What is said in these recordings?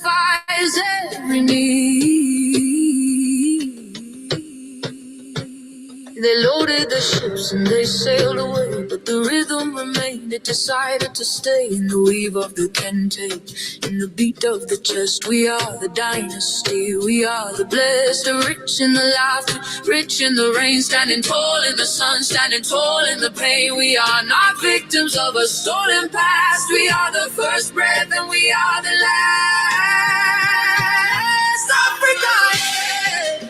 satisfies every need. They loaded the ships and they sailed away, but the rhythm remained. It decided to stay in the weave of the kente, in the beat of the chest. We are the dynasty, we are the blessed, the rich in the laughter, rich in the rain, standing tall in the sun, standing tall in the pain. We are not victims of a stolen past. We are the first breath and we are the last. Africa, yeah.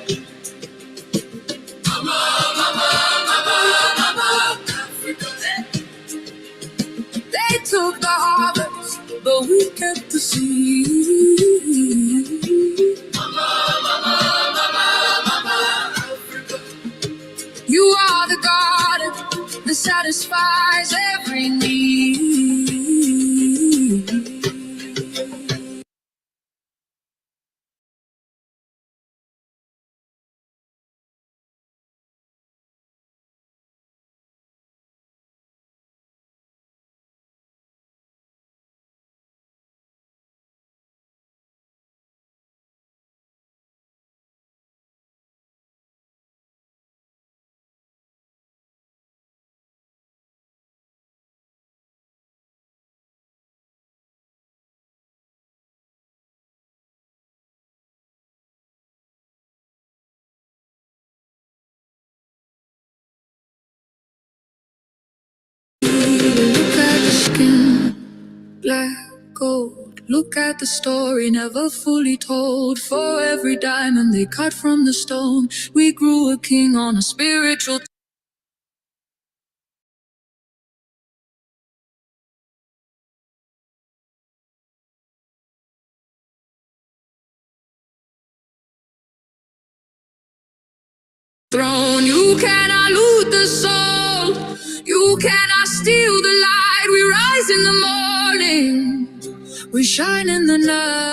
They took the harvest, but we kept the seed. You are the garden that satisfies every need. Look at the skin, black gold. Look at the story never fully told. For every diamond they cut from the stone, we grew a king on a spiritual throne. You cannot loot the soul, you cannot steal the light. We rise in the morning, we shine in the night.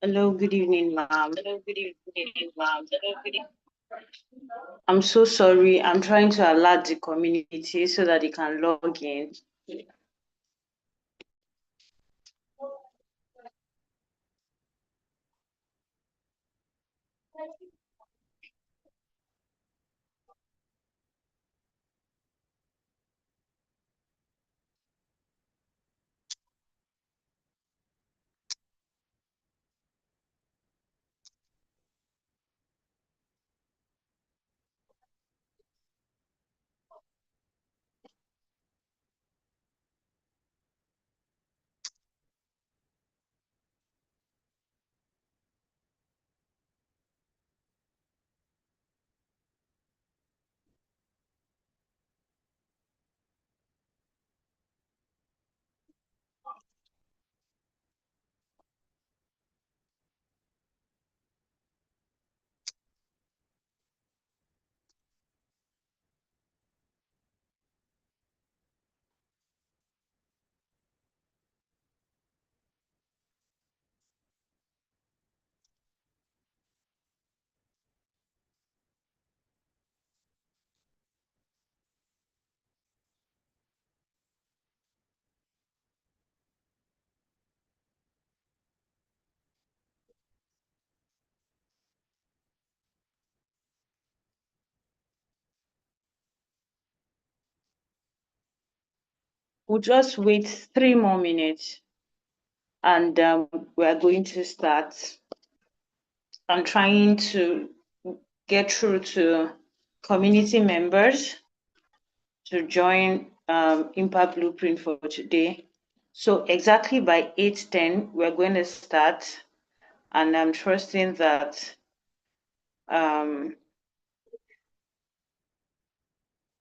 Hello, good evening, ma'am. Hello, good evening, ma'am. Hello, good evening. I'm so sorry. I'm trying to alert the community so that they can log in. We'll just wait 3 more minutes and we're going to start. I'm trying to get through to community members to join Impact Blueprint for today. So exactly by 8:10, we're going to start, and I'm trusting that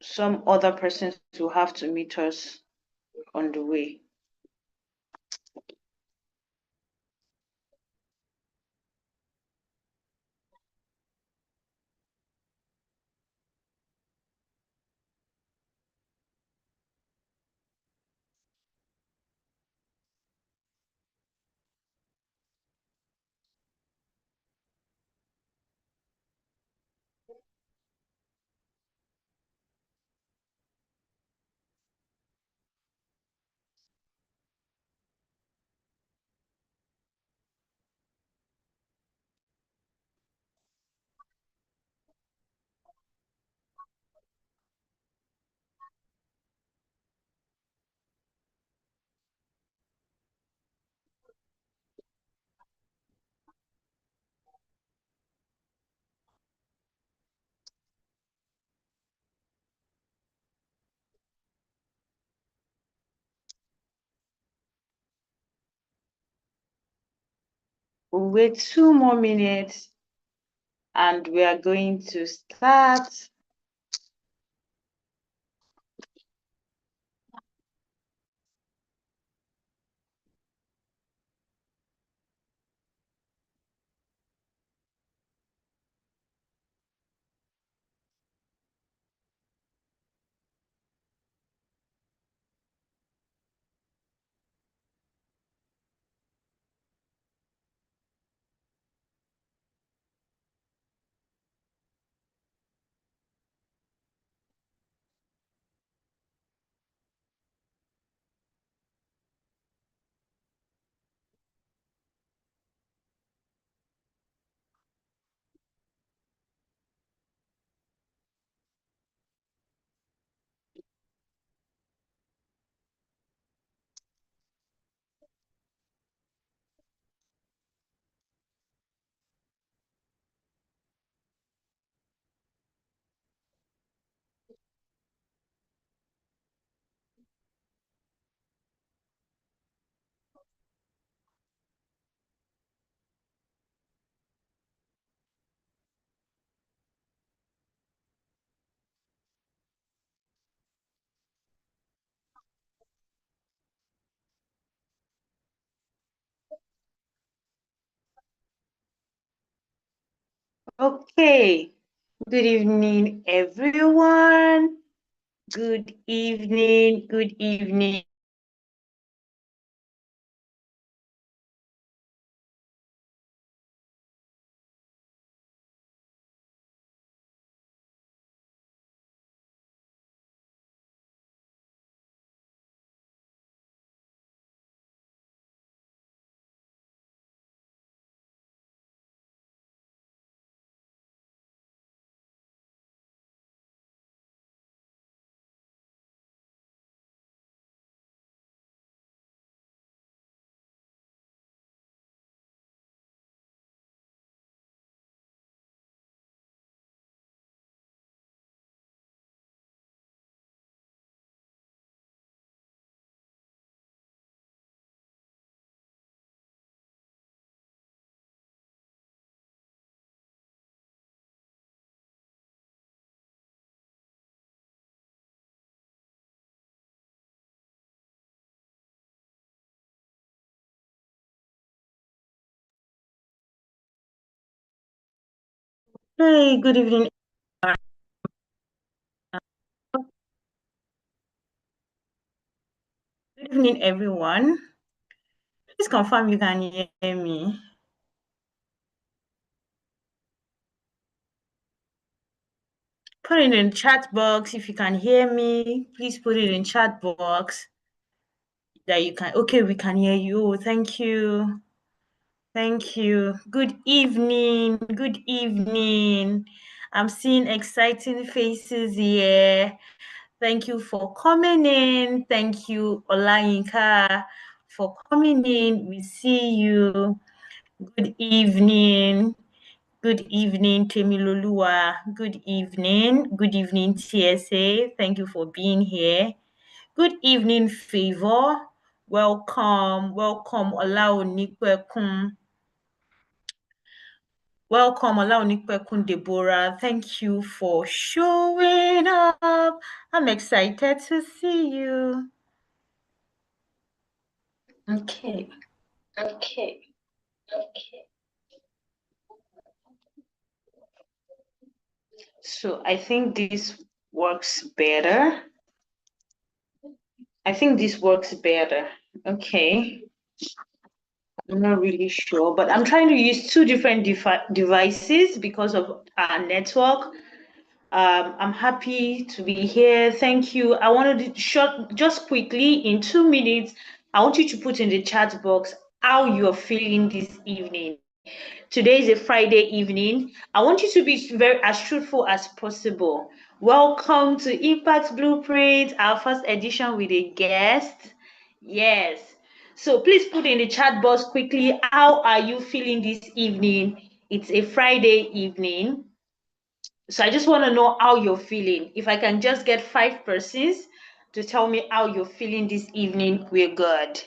some other persons will have to meet us on the way. We'll wait 2 more minutes and we are going to start. Okay, good evening, everyone. Good evening, good evening. Hey, good evening. Good evening, everyone. Please confirm you can hear me. Put it in the chat box if you can hear me. Please put it in chat box that you can. Okay, we can hear you. Thank you. Thank you. Good evening. Good evening. I'm seeing exciting faces here. Thank you for coming in. Thank you, Olayinka, for coming in. We see you. Good evening. Good evening, Temiloluwa. Good evening. Good evening, TSA. Thank you for being here. Good evening, Favor. Welcome. Welcome, Olaonikwekun. Welcome, Olaonikwekun Deborah. Thank you for showing up. I'm excited to see you. Okay. So I think this works better. Okay. I'm not really sure, but I'm trying to use two different devices because of our network. I'm happy to be here. Thank you. I wanted to just quickly in 2 minutes. I want you to put in the chat box how you're feeling this evening. Today is a Friday evening. I want you to be as truthful as possible. Welcome to Impact Blueprint, our first edition with a guest. Yes. So please put in the chat box quickly, how are you feeling this evening? It's a Friday evening. So I just want to know how you're feeling. If I can just get 5 persons to tell me how you're feeling this evening, we're good.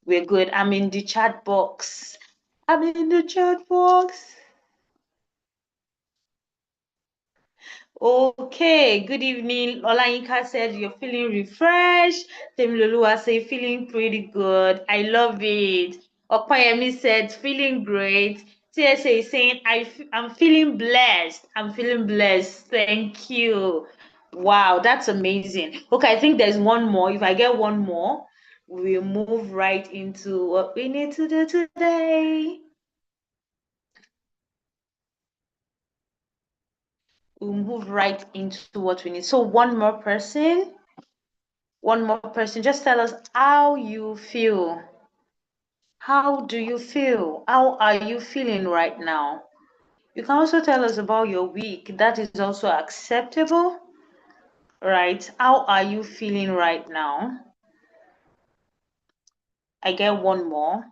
We're good. I'm in the chat box. Okay, good evening. Olayinka said you're feeling refreshed. Temiloluwa said feeling pretty good. I love it. Opayemi said feeling great. TSA is saying I'm feeling blessed. I'm feeling blessed. Thank you. Wow, that's amazing. Okay, I think there's one more. If I get one more, we'll move right into what we need to do today. We'll move right into what we need. So one more person, just tell us how you feel. How do you feel? How are you feeling right now? You can also tell us about your week. That is also acceptable, right? How are you feeling right now? I get one more.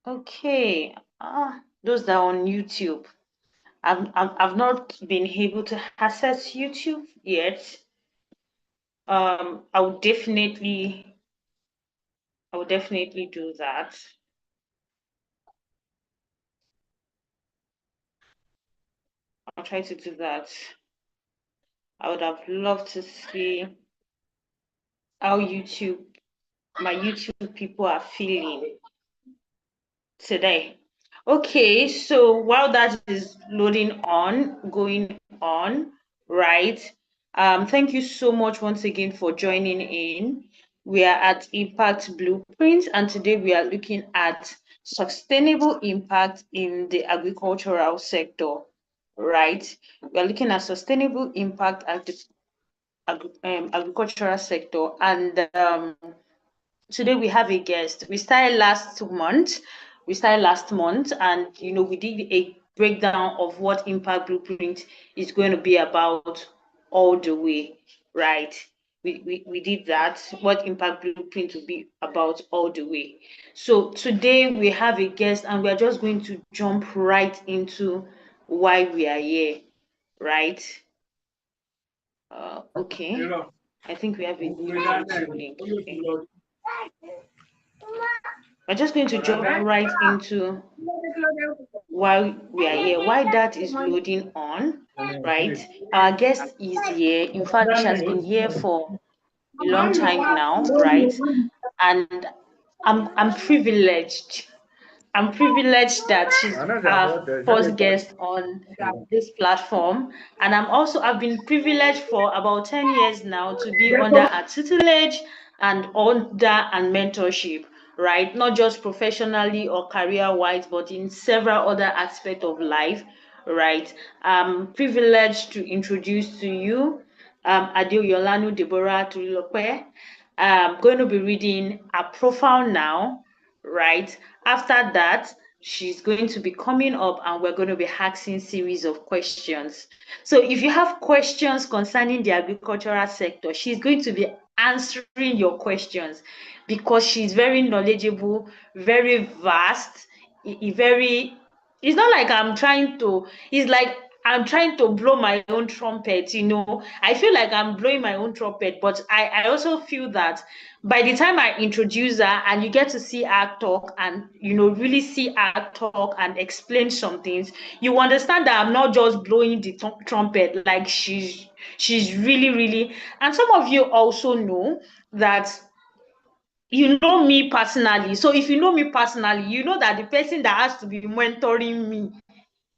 Okay, those that are on YouTube. I've not been able to access YouTube yet. I would definitely do that. I'll try to do that. I would have loved to see how my YouTube people are feeling today. Okay, so while that is going on, right? Thank you so much once again for joining in. We are at Impact Blueprint, and today we are looking at sustainable impact in the agricultural sector, right? We are looking at sustainable impact at the agricultural sector, and today we have a guest. We started last month, and we did a breakdown of what Impact Blueprint is going to be about all the way, right? We did that, what Impact Blueprint will be about all the way. So today we have a guest, and we are just going to jump right into why we are here, right? Okay. I think we have a new YouTube link. Okay. We're just going to jump right into why we are here, why that is loading on, right? Our guest is here. In fact, she has been here for a long time now, right? And I'm privileged. I'm privileged that she's our first guest on this platform. And I've been privileged for about 10 years now to be under her tutelage and mentorship, right? Not just professionally or career-wise, but in several other aspects of life, right? I'm privileged to introduce to you Adeoyolanu Deborah Tulilope. I'm going to be reading a profile now, right? After that, she's going to be coming up and we're going to be asking series of questions. So if you have questions concerning the agricultural sector, she's going to be answering your questions because she's very knowledgeable, very vast, it's not like it's like I'm trying to blow my own trumpet, I feel like I'm blowing my own trumpet, but I also feel that by the time I introduce her and you get to see her talk and, really see her talk and explain some things, you understand that I'm not just blowing the trumpet, like she's really, really, and some of you also know that you know me personally. So if you know me personally, you know that the person that has to be mentoring me,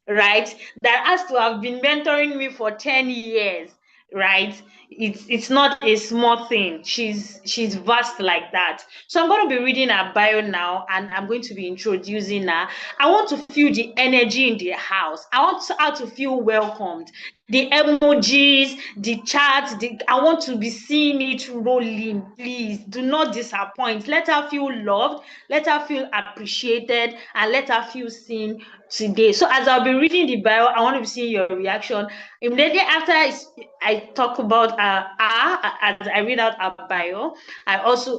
right, that has to have been mentoring me for 10 years, right, it's not a small thing. She's vast like that. So I'm going to be reading her bio now and I'm going to be introducing her. I want to feel the energy in the house. I want her to feel welcomed. The emojis, the chats, I want to be seeing it rolling. Please do not disappoint. Let her feel loved, let her feel appreciated, and let her feel seen today. So as I'll be reading the bio, I want to be seeing your reaction. Immediately after I talk about her, as I read out her bio,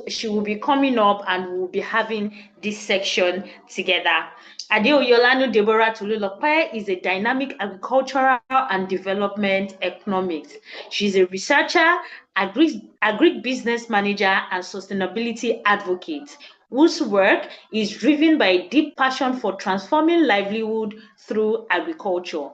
she will be coming up and we'll be having this section together. Adeoyolanu Deborah Tulilope is a dynamic agricultural and development economist. She's a researcher, agri-business manager, and sustainability advocate whose work is driven by a deep passion for transforming livelihood through agriculture,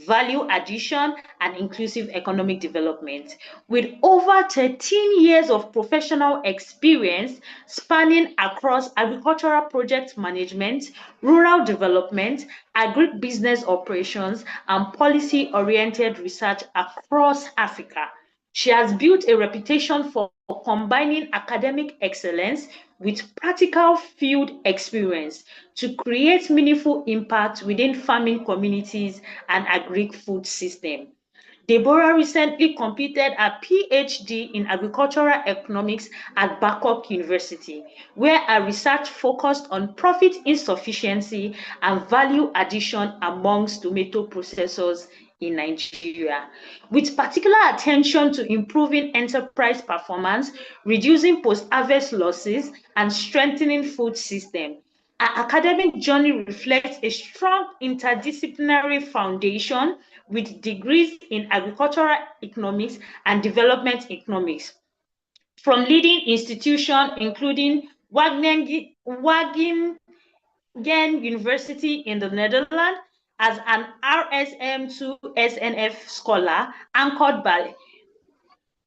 value addition, and inclusive economic development. With over 13 years of professional experience spanning across agricultural project management, rural development, agribusiness operations, and policy-oriented research across Africa, she has built a reputation for combining academic excellence with practical field experience to create meaningful impact within farming communities and agri-food system. Deborah recently completed a PhD in agricultural economics at Babcock University, where her research focused on profit insufficiency and value addition amongst tomato processors in Nigeria, with particular attention to improving enterprise performance, reducing post-harvest losses, and strengthening food system. Our academic journey reflects a strong interdisciplinary foundation with degrees in agricultural economics and development economics from leading institutions including Wageningen University in the Netherlands as an RSM2 SNF scholar anchored by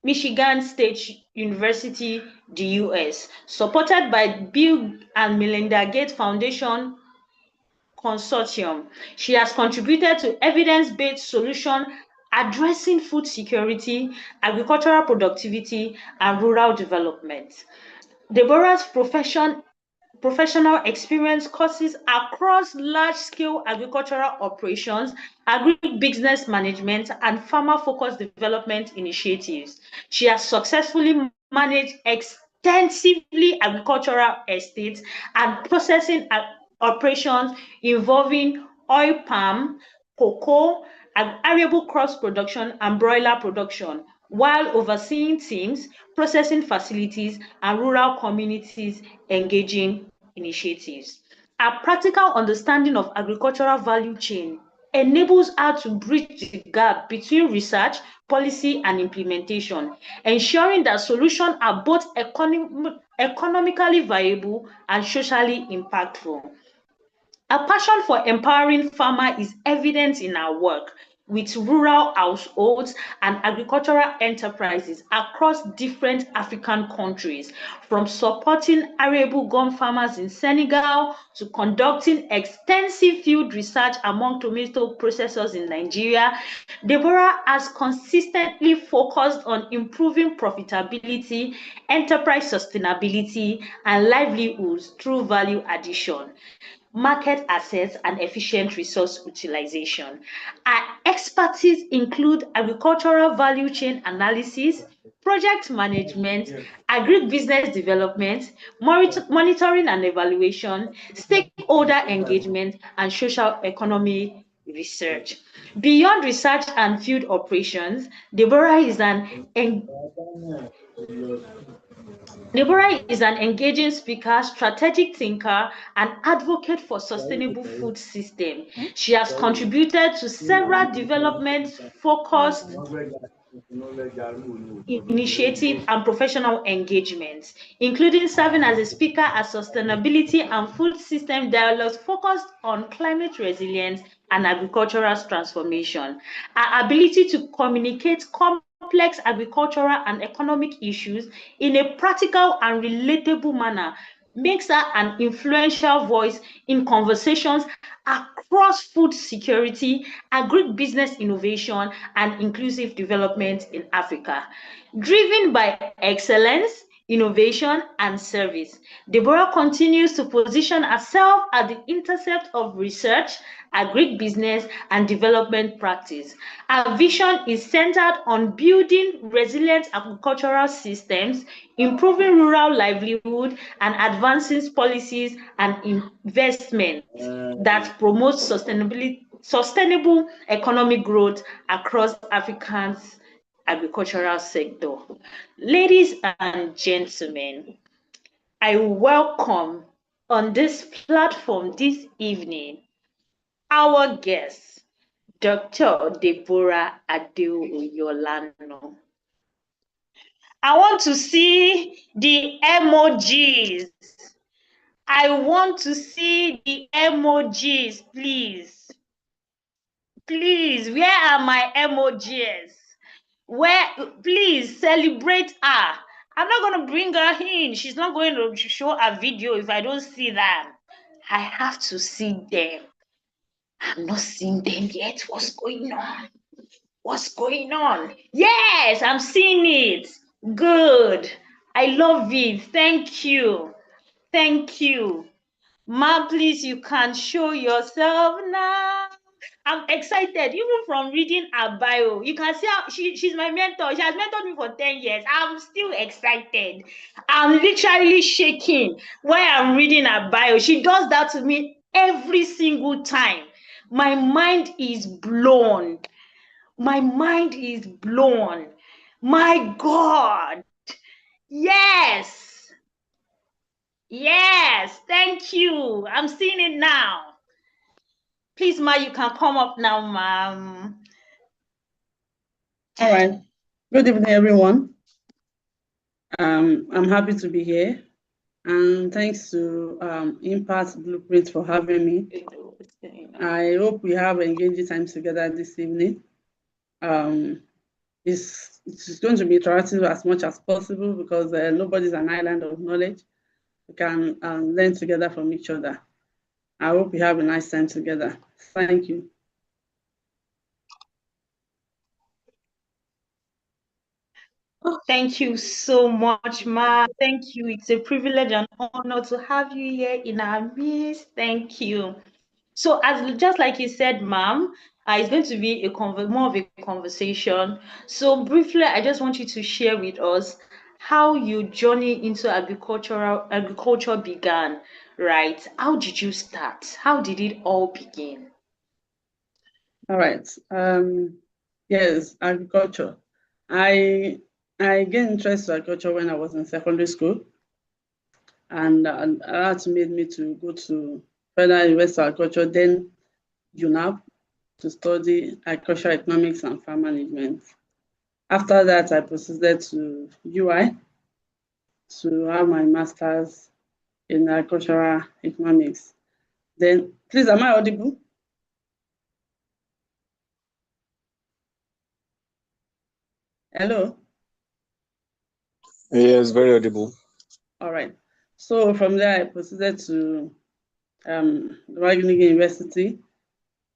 Michigan State University, the US, supported by Bill and Melinda Gates Foundation Consortium. She has contributed to evidence-based solutions addressing food security, agricultural productivity, and rural development. Deborah's professional experience courses across large-scale agricultural operations, agribusiness management, and farmer-focused development initiatives. She has successfully managed extensively agricultural estates and processing operations involving oil palm, cocoa, arable crops production, and broiler production, while overseeing teams, processing facilities, and rural communities engaging initiatives. A practical understanding of agricultural value chain enables her to bridge the gap between research, policy, and implementation, ensuring that solutions are both economically viable and socially impactful. A passion for empowering farmers is evident in our work, with rural households and agricultural enterprises across different African countries, from supporting arable gum farmers in Senegal to conducting extensive field research among tomato processors in Nigeria. Deborah has consistently focused on improving profitability, enterprise sustainability, and livelihoods through value addition, market access, and efficient resource utilization. Our expertise include agricultural value chain analysis, project management, agribusiness development, monitoring and evaluation, stakeholder engagement, and social economy research. Beyond research and field operations, Deborah is an engaging speaker, strategic thinker, and advocate for sustainable food system. She has contributed to several development-focused initiatives and professional engagements, including serving as a speaker at sustainability and food system dialogues focused on climate resilience and agricultural transformation. Her ability to communicate complex agricultural and economic issues in a practical and relatable manner makes her an influential voice in conversations across food security, agribusiness innovation, and inclusive development in Africa. Driven by excellence, innovation, and service, Deborah continues to position herself at the intercept of research, agribusiness, and development practice. Her vision is centered on building resilient agricultural systems, improving rural livelihood, and advancing policies and investments that promote sustainable economic growth across Africa's agricultural sector. Ladies and gentlemen, I welcome on this platform this evening our guest, Dr. Deborah Adeoyolano. I want to see the emojis. I want to see the emojis, please. Please, where are my emojis? Please celebrate her. I'm not going to bring her in. She's not going to show a video if I don't see them. I have to see them. I'm not seeing them yet. What's going on? What's going on? Yes, I'm seeing it. Good. I love it. Thank you. Thank you. Ma, please, you can show yourself now. I'm excited, even from reading her bio. You can see how she's my mentor. She has mentored me for 10 years. I'm still excited. I'm literally shaking when I'm reading her bio. She does that to me every single time. My mind is blown. My mind is blown. My God. Yes. Yes. Thank you. I'm seeing it now. Please, Ma, you can come up now, ma'am. All right. Good evening, everyone. I'm happy to be here. And thanks to Impact Blueprint for having me. I hope we have engaging time together this evening. It's going to be interactive as much as possible because nobody's an island of knowledge. We can learn together from each other. I hope we have a nice time together. Thank you. Thank you so much, Ma. Thank you. It's a privilege and honor to have you here in our midst. Thank you. So, just like you said, ma'am, it's going to be more of a conversation. So, briefly, I just want you to share with us how your journey into agriculture began. Right? How did you start? How did it all begin? All right. Yes, agriculture. I gained interest in agriculture when I was in secondary school, and that made me to go to Federal University of Agriculture, then UNAB, to study agricultural economics and farm management. After that, I proceeded to UI to have my master's in agricultural economics. Then, please, am I audible? Hello? Yes, very audible. All right. So from there, I proceeded to Wageningen University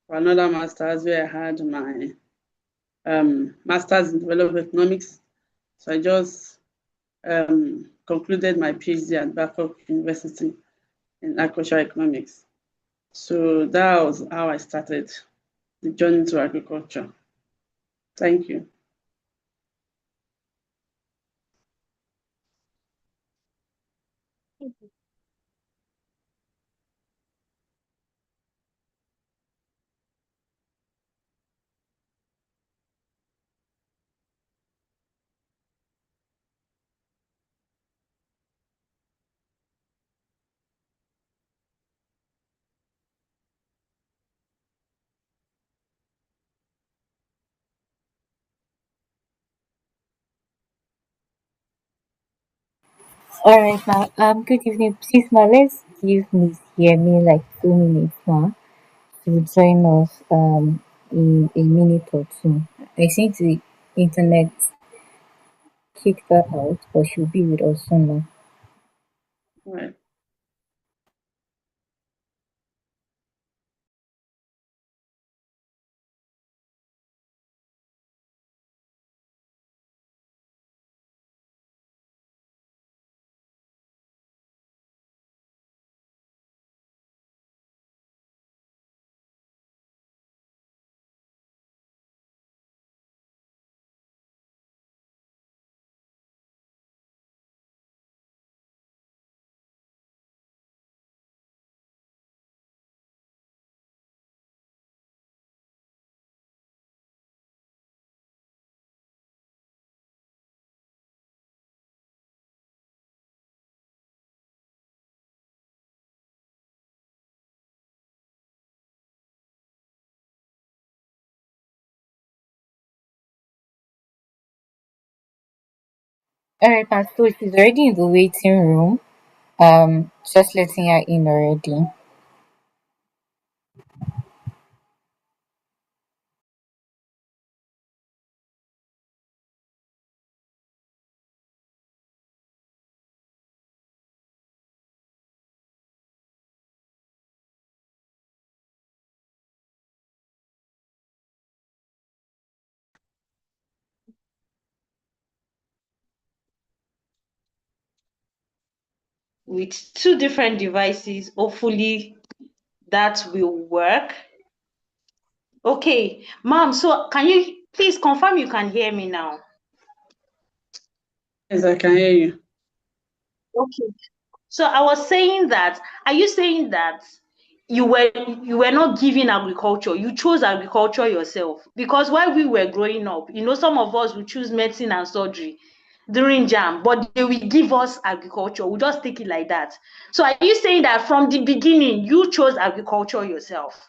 for another master's where I had my master's in development economics. So I just concluded my PhD at Babcock University in agricultural economics. So that was how I started the journey to agriculture. Thank you. All right, ma. Good evening. Please, ma, let's give Miss Yemi like 2 minutes, ma, to join us in a minute or two. I think the internet kicked her out, but she'll be with us soon, ma. All right. All right, ma. So she's already in the waiting room. Just letting her in already. With two different devices, hopefully that will work. Okay, ma'am, so can you please confirm you can hear me now? Yes, I can hear you. Okay. So I was saying that, are you saying that you were not giving agriculture, you chose agriculture yourself? Because while we were growing up, some of us will choose medicine and surgery during jam, but they will give us agriculture. We just take it like that. So are you saying that from the beginning you chose agriculture yourself?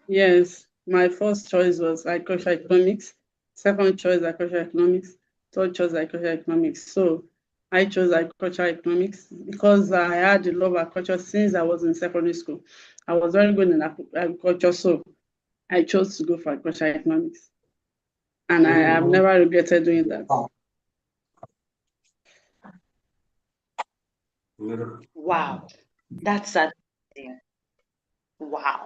Yes, my first choice was agricultural economics, second choice agricultural economics, third choice agricultural economics. So I chose agricultural economics because I had a love of agriculture since I was in secondary school. I was very good in agriculture, so I chose to go for agricultural economics. And I have never regretted doing that. Wow, that's a wow.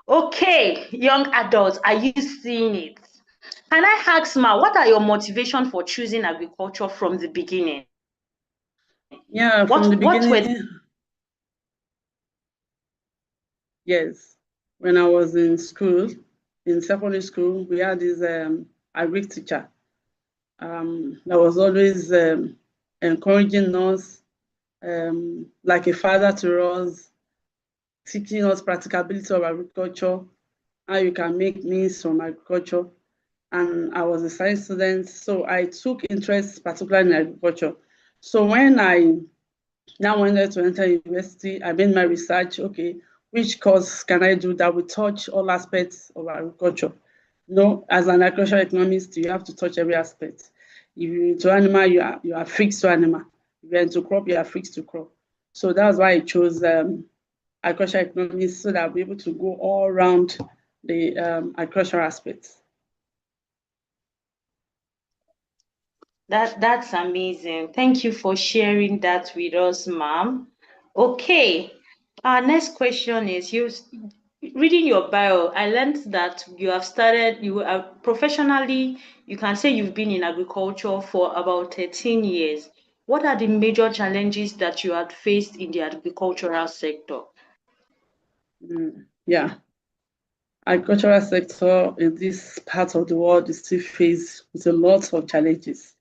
Okay, young adults, are you seeing it? Can I ask, ma, what are your motivation for choosing agriculture from the beginning? Yeah, from the What were beginning, yes. When I was in school, in secondary school, we had this agric teacher that was always encouraging us, like a father to us, teaching us practicability of agriculture, how you can make means from agriculture. And I was a science student, so I took interest particularly in agriculture. So when I now wanted to enter university, I made my research, okay, which course can I do that will touch all aspects of agriculture? As an agricultural economist, you have to touch every aspect. If you're into animal, you are fixed to animal. If you're into crop, you are fixed to crop. So that's why I chose agricultural economics, so that I'll be able to go all around the agricultural aspects. That's amazing. Thank you for sharing that with us, ma'am. Okay, our next question is reading your bio, I learned that you have started, you are professionally, you can say you've been in agriculture for about 13 years. What are the major challenges that you had faced in the agricultural sector? Yeah, agricultural sector in this part of the world is still faced with a lot of challenges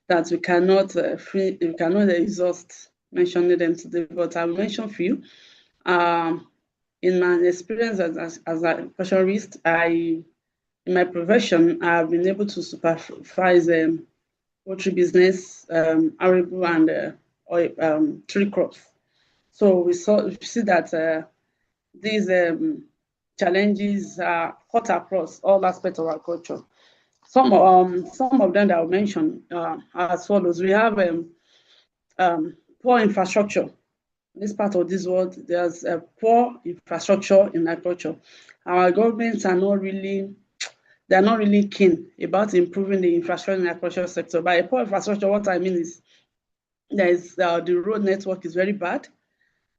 that we cannot exhaust mentioning them today, but I'll mention a few. In my experience as an agriculturist, in my profession, I've been able to supervise poultry business, arable and tree crops. So we see that these challenges are cut across all aspects of agriculture. Some of them that I'll mention as follows. We have poor infrastructure. In this part of this world, there's a poor infrastructure in agriculture. Our governments are not really keen about improving the infrastructure in the agricultural sector. By poor infrastructure, what I mean is the road network is very bad.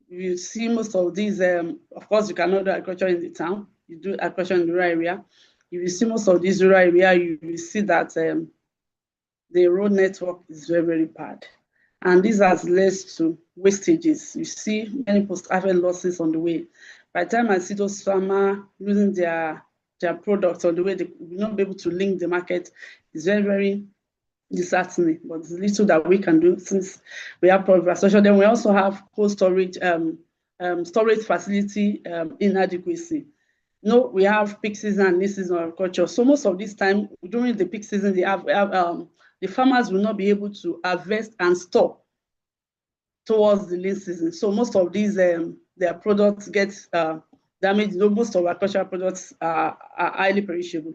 You see most of these, of course, you cannot do agriculture in the town. You do agriculture in the rural area. If you see most of these rural area, you will see that the road network is very, very bad. And this has led to wastages. You see many post-harvest losses on the way. By the time I see those farmers losing their products on the way, they will not be able to link the market. It's very, very disheartening, but it's little that we can do since we have poor infrastructure. Then we also have cold storage, storage facility inadequacy. We have peak season and lean season agriculture. So most of this time during the peak season, they have the farmers will not be able to harvest and store towards the lean season. So most of these their products get damaged. Most of our agricultural products are highly perishable.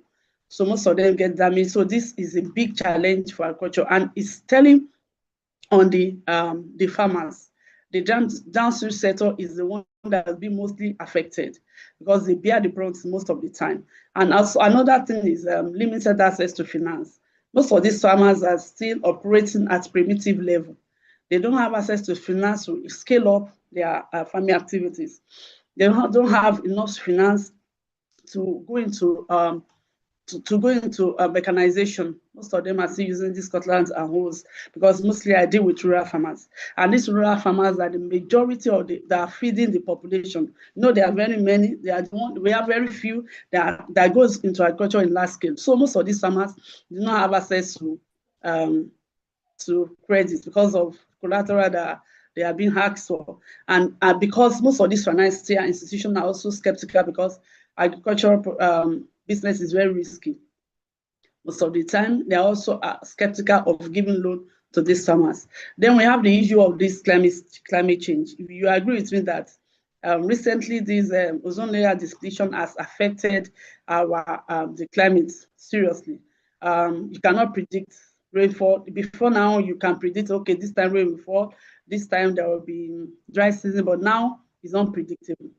So most of them get damaged. So this is a big challenge for agriculture, and it's telling on the farmers. The downstream sector is the one that has been mostly affected because they bear the brunt most of the time. And also another thing is limited access to finance. Most of these farmers are still operating at primitive level. They don't have access to finance to scale up their farming activities. They don't have enough finance to go into mechanization. Most of them are still using these cutlasses and hoes because mostly I deal with rural farmers, and these rural farmers are the majority of that are feeding the population. There are very many. We have very few that goes into agriculture in large scale. So most of these farmers do not have access to credit because of collateral that they are being asked for, and because most of these financial institutions are also skeptical because agricultural business is very risky. Most of the time, they are also skeptical of giving loan to these farmers. Then we have the issue of this climate change. If you agree with me that recently this ozone layer depletion has affected the climate seriously. You cannot predict rainfall. Before now, you can predict, okay, this time rain will fall, this time there will be dry season, but now it's unpredictable.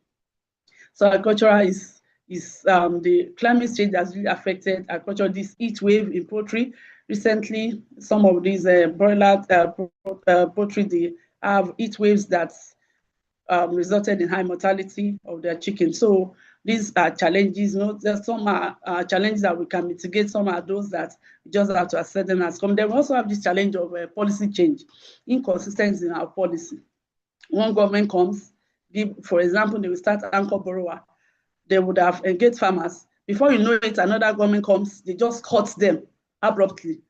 So agriculture is the climate change has really affected agriculture. This heat wave in poultry recently, some of these broiler poultry, they have heat waves that resulted in high mortality of their chicken. So these are challenges. There's some challenges that we can mitigate. Some are those that we just have to accept them as come. Then we also have this challenge of policy change, inconsistency in our policy. One government comes, for example, they will start anchor borrower. They would have engaged farmers. Before you know it, another government comes, they just cut them abruptly.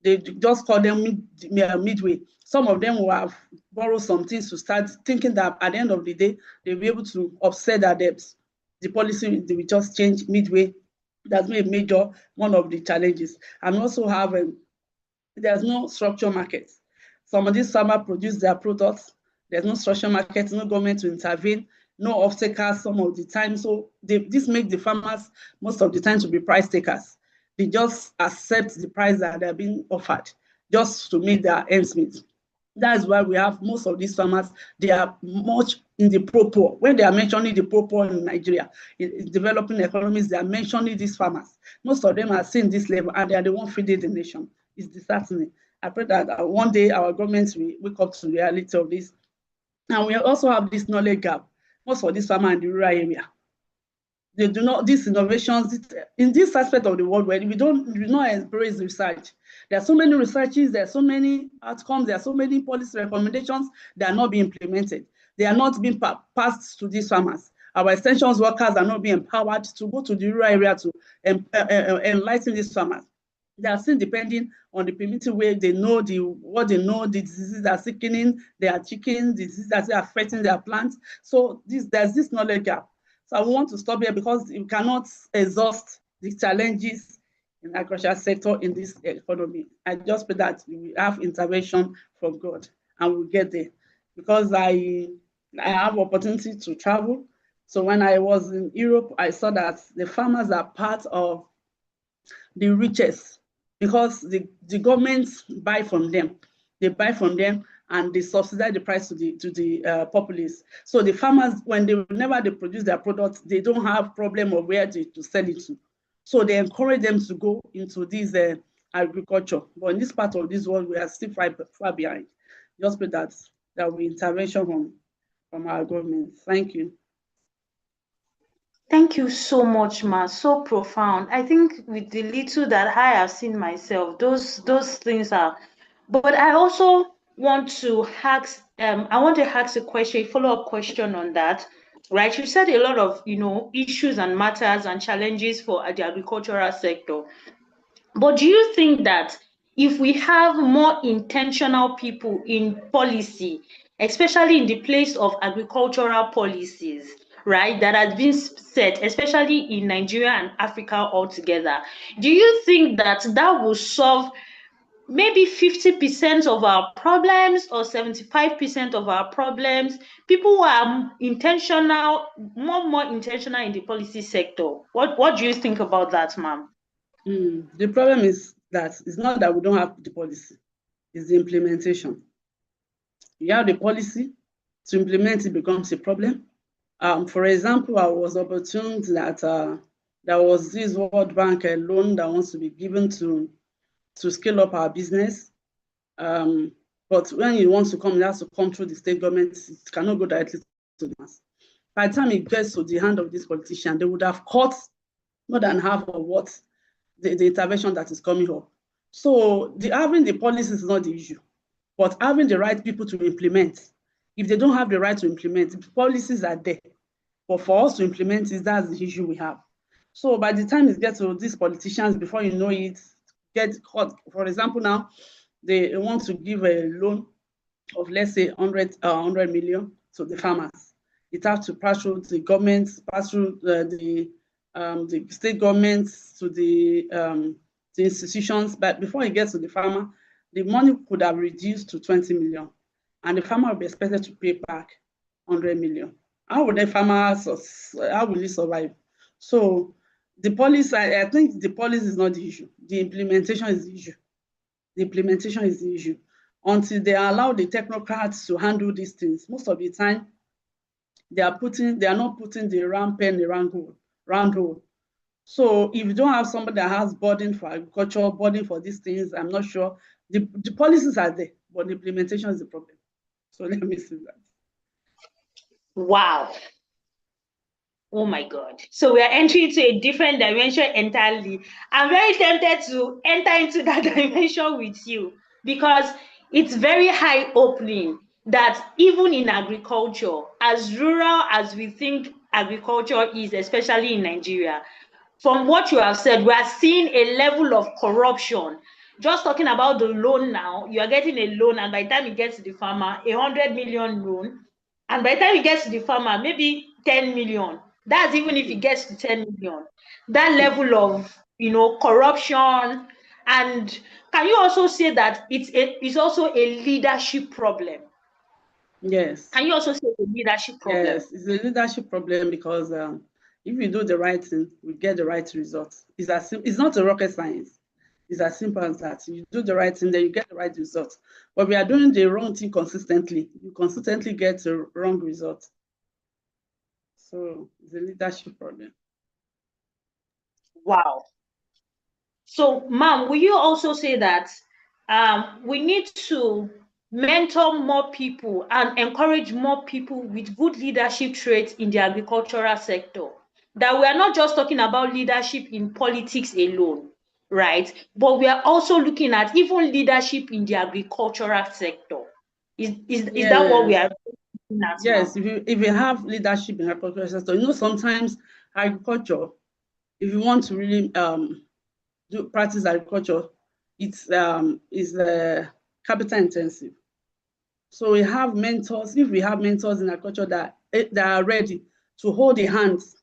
They just cut them midway. Some of them will have borrowed some things to start thinking that at the end of the day, they'll be able to offset their debts. The policy, they will just change midway. That's been a major one of the challenges. And also have, there's no structural market. Some of these farmers produce their products. There's no structural market, no government to intervene, no off-takers some of the time. So this makes the farmers most of the time to be price takers. They just accept the price that they're being offered just to meet their ends meet. That's why we have most of these farmers, they are much in the pro-poor. When they are mentioning the pro-poor in Nigeria, in developing economies, they are mentioning these farmers. Most of them are seeing this level and they are the one feeding the nation. It's disheartening. I pray that one day our government will wake up to the reality of this. And we also have this knowledge gap, most for this farmer in the rural area. They do not, these innovations, in this aspect of the world where we do not embrace research. There are so many researches, there are so many outcomes, there are so many policy recommendations that are not being implemented. They are not being passed to these farmers. Our extensions workers are not being empowered to go to the rural area to enlighten these farmers. They are still depending on the primitive way they know what they know, the diseases that are sickening their chickens, the diseases that are affecting their plants. So there's this knowledge gap. So I want to stop here because you cannot exhaust the challenges in the agricultural sector in this economy. I just pray that we have intervention from God and we'll get there. Because I have opportunity to travel. So when I was in Europe, I saw that the farmers are part of the richest because the governments buy from them. They buy from them and they subsidize the price to the populace. So the farmers, whenever they produce their products, they don't have problem of where to sell it to. So they encourage them to go into this agriculture. But in this part of this world, we are still far behind. Just pray that there will be intervention from our government. Thank you. Thank you so much, Ma. So profound. I think with the little that I have seen myself, those things are. But I also want to ask. I want to ask a question, a follow-up question on that. Right? You said a lot of issues and matters and challenges for the agricultural sector. But do you think that if we have more intentional people in policy, especially in the place of agricultural policies, right, that has been set, especially in Nigeria and Africa altogether, do you think that that will solve maybe 50% of our problems or 75% of our problems? People who are intentional, more intentional in the policy sector. What do you think about that, ma'am? The problem is that it's not that we don't have the policy, it's the implementation. You have the policy, to implement it becomes a problem. For example, I was opportune that there was this World Bank loan that wants to be given to scale up our business. But when it wants to come, it has to come through the state government. It cannot go directly to the mass. By the time it gets to the hand of this politician, they would have cut more than half of what the intervention that is coming up. So having the policies is not the issue, but having the right people to implement. If they don't have the right to implement, the policies are there. But for us to implement it, that's the issue we have. So by the time it gets to these politicians, before you know it, get caught. For example, now they want to give a loan of, let's say, 100 million to the farmers. It has to pass through the governments, pass through the state governments, to the institutions. But before it gets to the farmer, the money could have reduced to 20 million, and the farmer will be expected to pay back 100 million. How would the farmer, how will he survive? So the policy, I think the policy is not the issue. The implementation is the issue. The implementation is the issue. Until they allow the technocrats to handle these things, most of the time, they are not putting the round pen in the round hole. So if you don't have somebody that has burden for agriculture, burden for these things, I'm not sure. The policies are there, but the implementation is the problem. So let me see that. Wow. Oh my God. So we are entering into a different dimension entirely. I'm very tempted to enter into that dimension with you because it's very eye-opening that even in agriculture, as rural as we think agriculture is, especially in Nigeria, from what you have said, we are seeing a level of corruption. Just talking about the loan now, you are getting a loan, and by the time it gets to the farmer, 100 million loan, and by the time it gets to the farmer, maybe 10 million. That's even if it gets to 10 million. That level of corruption. And can you also say that it's also a leadership problem? Yes. Can you also say it's a leadership problem? Yes, it's a leadership problem because if you do the right thing, we get the right results. It's not a rocket science. It's as simple as that. You do the right thing, then you get the right results. But we are doing the wrong thing consistently. You consistently get the wrong results. So it's a leadership problem. Wow. So, ma'am, will you also say that we need to mentor more people and encourage more people with good leadership traits in the agricultural sector. That we are not just talking about leadership in politics alone, right? But we are also looking at even leadership in the agricultural sector. Is that what we are looking at Yes, now? if you have leadership in agricultural sector, sometimes agriculture, if you want to really practice agriculture, it's capital intensive. So we have mentors. If we have mentors in agriculture that are ready to hold the hands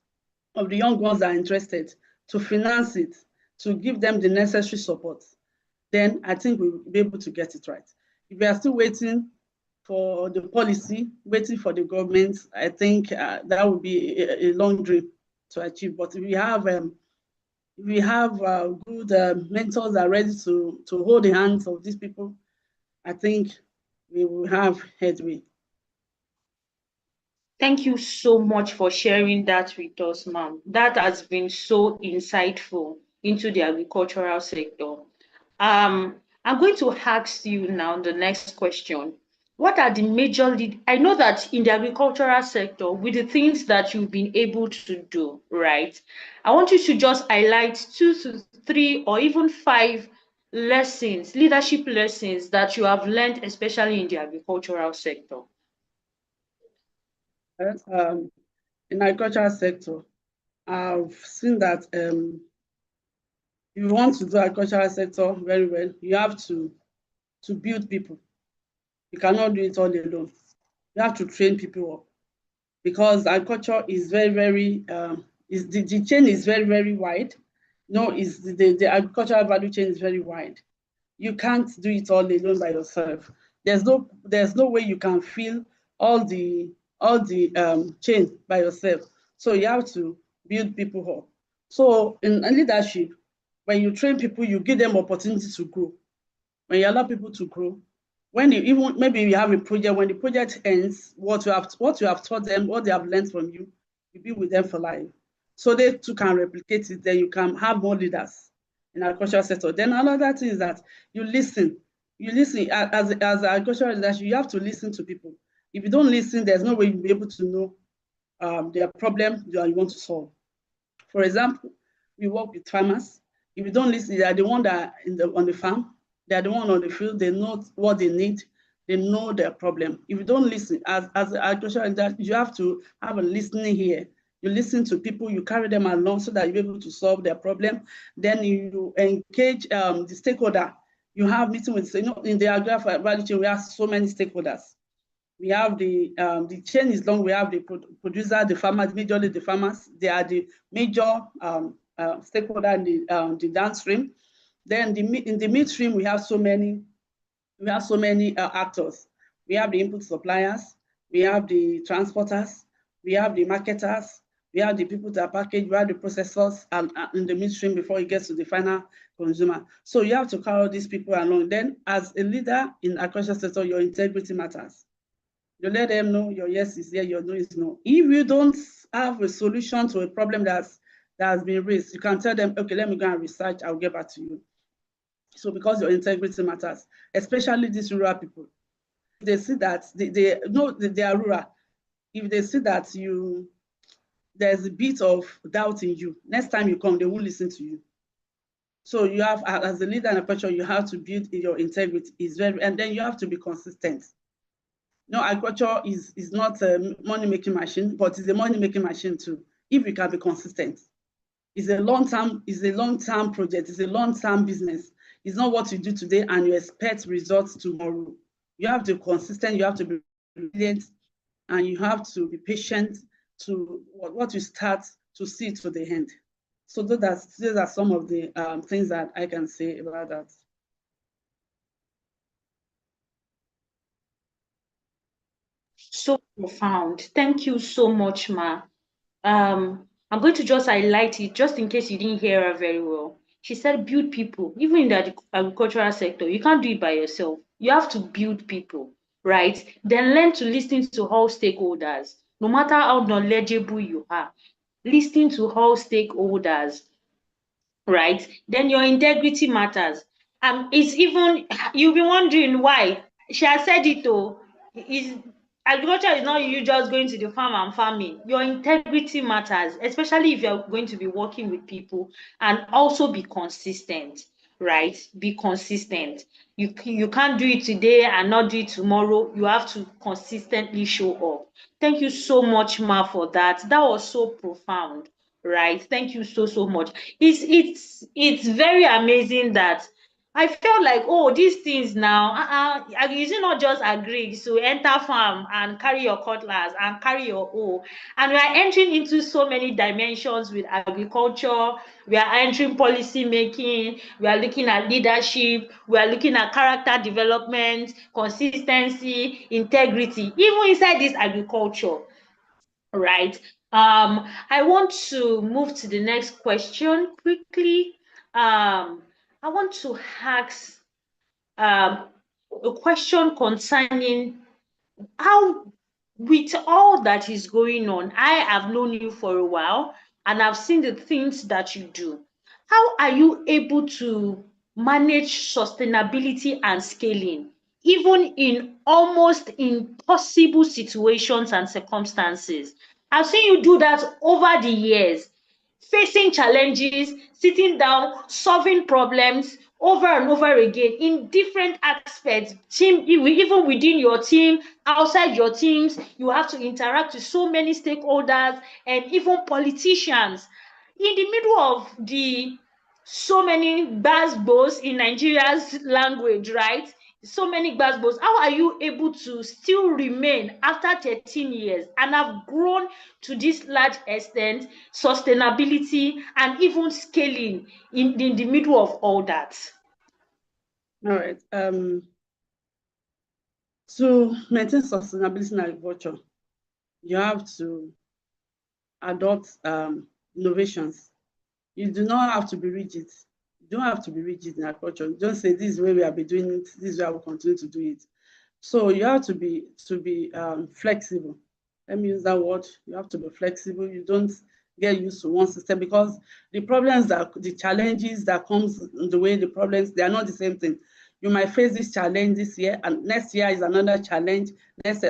of the young ones that are interested, to finance it, to give them the necessary support, then I think we'll be able to get it right. If we are still waiting for the policy, waiting for the government, I think that would be a long dream to achieve. But if we have good mentors that are ready to hold the hands of these people, I think we will have headway. Thank you so much for sharing that with us, ma'am. That has been so insightful into the agricultural sector. I'm going to ask you now the next question. What are the major I know that in the agricultural sector, with the things that you've been able to do, right? I want you to just highlight 2 to 3 or even 5 lessons, leadership lessons that you have learned, especially in the agricultural sector. In agricultural sector, I've seen that if you want to do agricultural sector very well, you have to build people. You cannot do it all alone. You have to train people up, because agriculture is very, very the chain is very, very wide. Is the agricultural value chain is very wide. You can't do it all alone by yourself. There's no way you can fill all the chain by yourself. So you have to build people up. So in leadership, when you train people, you give them opportunity to grow. When you allow people to grow, when you even maybe you have a project, when the project ends, what you have taught them, what they have learned from you, you be with them for life. So they too can replicate it, then you can have more leaders in agricultural sector. Then another thing is that you listen. You listen as agricultural leaders, you have to listen to people. If you don't listen, there's no way you'll be able to know their problem that you want to solve. For example, we work with farmers. If you don't listen, they are the one that on the farm, they are the one on the field, they know what they need, they know their problem. If you don't listen, as an agricultural leader, you have to have a listening here. You listen to people, you carry them along so that you're able to solve their problem. Then you engage the stakeholder. You have meeting with, in the agricultural value chain, we have so many stakeholders. We have the chain is long. We have the producer, the farmers, majorly the farmers. They are the major stakeholder in the downstream. Then in the midstream, we have so many actors. We have the input suppliers, we have the transporters, we have the marketers, we have the people that package, we have the processors, and in the midstream before it gets to the final consumer. So you have to carry these people along. Then, as a leader in agricultural sector, your integrity matters. You let them know your yes is yes, your no is no. If you don't have a solution to a problem that has been raised, you can tell them, okay, let me go and research, I'll get back to you. So because your integrity matters, especially these rural people. If they see that they are rural, if they see that there's a bit of doubt in you, next time you come, they won't listen to you. So you have, as a leader in agriculture, you have to build your integrity. And then you have to be consistent. Agriculture is not a money-making machine, but it's a money-making machine too, if you can be consistent. It's a long-term project, it's a long-term business. It's not what you do today and you expect results tomorrow. You have to be consistent, you have to be resilient, and you have to be patient to what you start to see to the end. So those are some of the things that I can say about that. So profound. Thank you so much, Ma. I'm going to just highlight it just in case you didn't hear her very well. She said build people. Even in the agricultural sector, you can't do it by yourself. You have to build people, right? Then learn to listen to all stakeholders. No matter how knowledgeable you are, listen to all stakeholders, right? Then your integrity matters. It's even, you'll be wondering why. She has said it though. Agriculture is not you just going to the farm and farming. Your integrity matters, especially if you're going to be working with people, and also be consistent, right? Be consistent. You can't do it today and not do it tomorrow. You have to consistently show up. Thank you so much, Ma, for that. That was so profound, right? Thank you so much. It's very amazing that I felt like, oh, these things now, is it not just agree? So enter farm and carry your cutlass and carry your hoe. And we are entering into so many dimensions with agriculture. We are entering policy making. We are looking at leadership. We are looking at character development, consistency, integrity, even inside this agriculture, right? I want to move to the next question quickly. I want to ask a question concerning how, with all that is going on, I have known you for a while and I've seen the things that you do. How are you able to manage sustainability and scaling, even in almost impossible situations and circumstances? I've seen you do that over the years, facing challenges, sitting down, solving problems over and over again in different aspects. Team, even within your team, outside your teams, you have to interact with so many stakeholders and even politicians. In the middle of the so many gbasgbos in Nigeria's language, right? So many gbasgbos. How are you able to still remain after 13 years and have grown to this large extent, sustainability and even scaling in the middle of all that? All right. To maintain sustainability in agriculture, you have to adopt innovations. You do not have to be rigid. You don't have to be rigid in agriculture. You don't say this is where we have been doing it, this is where I will continue to do it. So you have to be flexible. Let me use that word. You have to be flexible. You don't get used to one system, because the challenges that comes in the way, the problems, they are not the same thing. You might face this challenge this year, and next year is another challenge.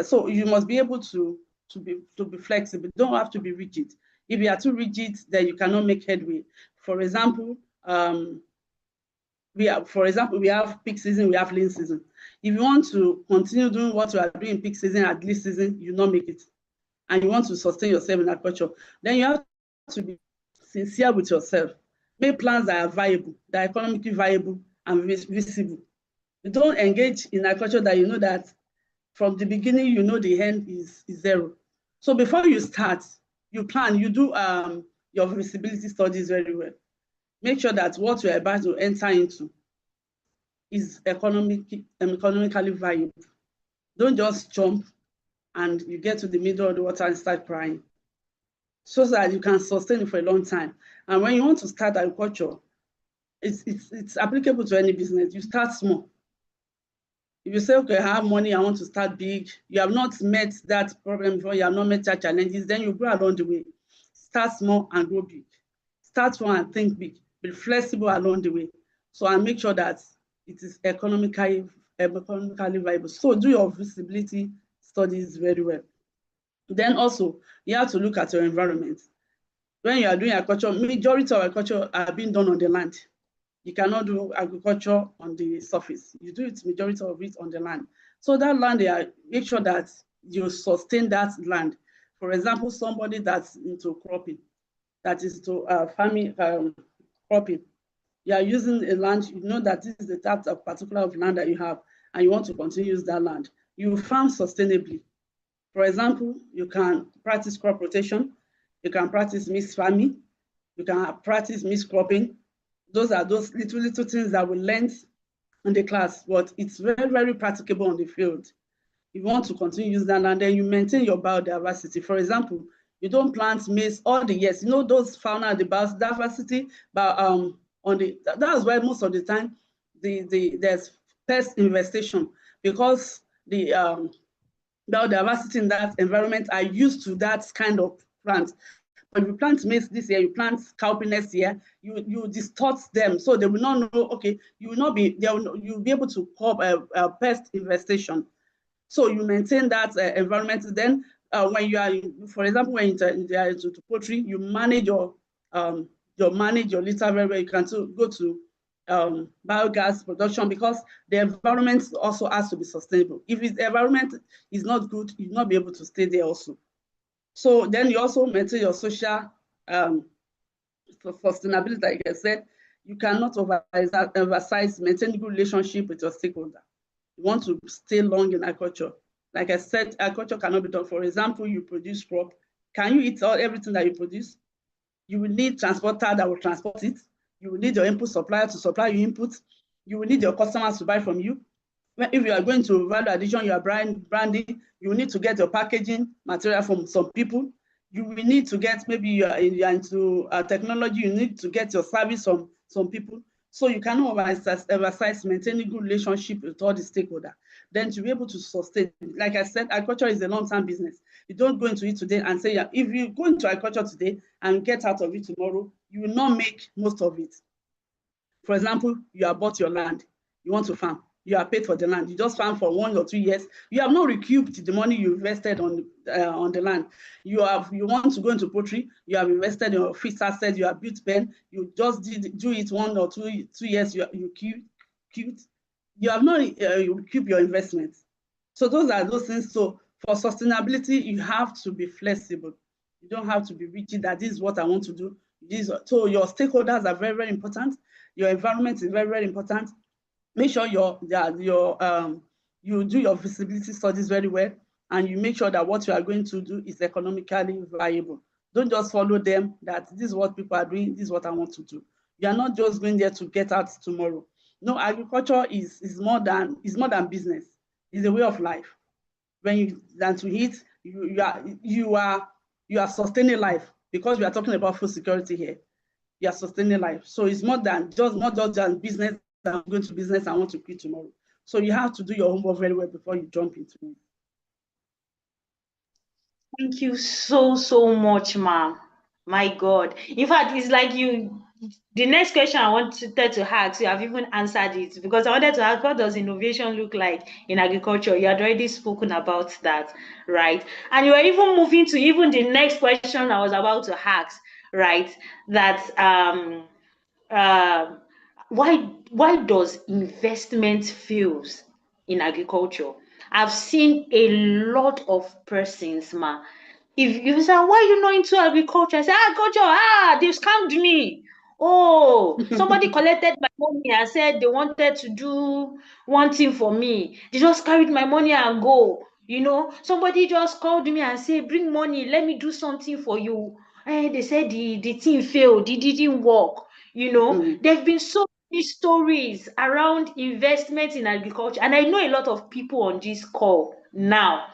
So you must be able to be flexible. You don't have to be rigid. If you are too rigid, then you cannot make headway. For example, we have peak season, we have lean season. If you want to continue doing what you are doing in peak season at lean season, you not make it. And you want to sustain yourself in agriculture, then you have to be sincere with yourself. Make plans that are viable, that are economically viable and visible. You don't engage in agriculture that you know that from the beginning, you know the end is zero. So before you start, you plan, you do your feasibility studies very well. Make sure that what you're about to enter into is economically viable. Don't just jump and you get to the middle of the water and start crying. So that you can sustain it for a long time. And when you want to start agriculture, it's applicable to any business. You start small. If you say, okay, I have money, I want to start big, you have not met that problem before, you have not met that challenges, then you go along the way. Start small and grow big. Start small and think big. Be flexible along the way. So I make sure that it is economically viable. So do your feasibility studies very well. Then also, you have to look at your environment. When you are doing agriculture, majority of agriculture are being done on the land. You cannot do agriculture on the surface. You do it, majority of it on the land. So that land, make sure that you sustain that land. For example, somebody that's into cropping, that is to farming, cropping. You are using a land, you know that this is the type of particular of land that you have, and you want to continue to use that land. You farm sustainably. For example, you can practice crop rotation, you can practice mixed farming, you can practice mixed cropping. Those are those little things that we learned in the class, but it's very, very practicable on the field. If you want to continue using that land, then you maintain your biodiversity. For example, you don't plant maize all the years. You know those fauna and the biodiversity, but that's why most of the time there's pest infestation, because the biodiversity in that environment are used to that kind of plant. if you plant maize this year, you plant cowpea next year, you distort them, so they will not know. Okay, you will not be there. You'll be able to curb a pest infestation. So you maintain that environment. Then when you are, for example, when you are into poultry, you manage your litter very well. You can go to biogas production, because the environment also has to be sustainable. If the environment is not good, you'll not be able to stay there also. So then you also maintain your social sustainability. Like I said, you cannot emphasize maintaining good relationship with your stakeholder. You want to stay long in agriculture. Like I said, agriculture cannot be done. For example, you produce crop. Can you eat everything that you produce? You will need transporter that will transport it. You will need your input supplier to supply your input. You will need your customers to buy from you. If you are going to value addition, you are branding, you will need to get your packaging material from some people. You will need to get, maybe you are into technology, you need to get your service from some people. So you cannot emphasize maintaining good relationship with all the stakeholders. Then to be able to sustain, like I said, agriculture is a long-term business. You don't go into it today and say, yeah, if you go into agriculture today and get out of it tomorrow, you will not make most of it. For example, you have bought your land, you want to farm, you are paid for the land, you just farm for 1 or 2 years, you have not recouped the money you invested on the land. You want to go into poultry, you have invested in your fixed asset, you have built pen, you just do it 1 or 2 years, you keep, you have not keep your investment. So those are those things. So for sustainability, you have to be flexible. You don't have to be rigid that this is what I want to do. So your stakeholders are very, very important. Your environment is very, very important. Make sure you do your feasibility studies very well, and you make sure that what you are going to do is economically viable. Don't just follow them that this is what people are doing, this is what I want to do. You are not just going there to get out tomorrow. No, agriculture is more than business. It's a way of life. When you than to eat, you are sustaining life, because we are talking about food security here. You are sustaining life. So it's not just business. I'm going to business, I want to quit tomorrow. So you have to do your homework very well before you jump into it. Thank you so much, ma'am. My God. In fact, it's like the next question I wanted to ask, you have even answered it, because I wanted to ask, what does innovation look like in agriculture? You had already spoken about that, right? And you were even moving to even the next question I was about to ask, right? That why does investment fails in agriculture? I've seen a lot of persons, ma. If you say, why are you not into agriculture? I say, agriculture, they scammed me. Oh, somebody collected my money and said they wanted to do one thing for me. They just carried my money and go. Somebody just called me and said, bring money, let me do something for you. And they said the thing failed, it didn't work. There've been so many stories around investment in agriculture, and I know a lot of people on this call now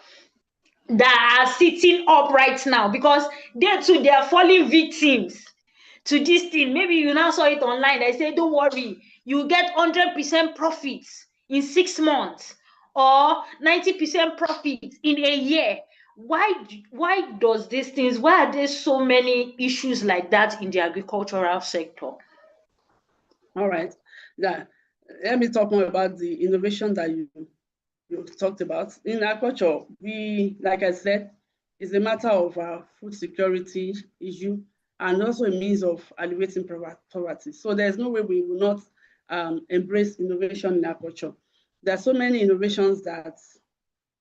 that are sitting up right now, because they too, they are falling victims to this thing. Maybe you now saw it online. They say, don't worry, you get 100% profits in 6 months or 90% profits in a year. Why does these things, why are there so many issues like that in the agricultural sector? All right. Yeah. Let me talk more about the innovation that you talked about. In agriculture, like I said, it's a matter of food security issue, and also a means of alleviating poverty. So there's no way we will not embrace innovation in agriculture. There are so many innovations that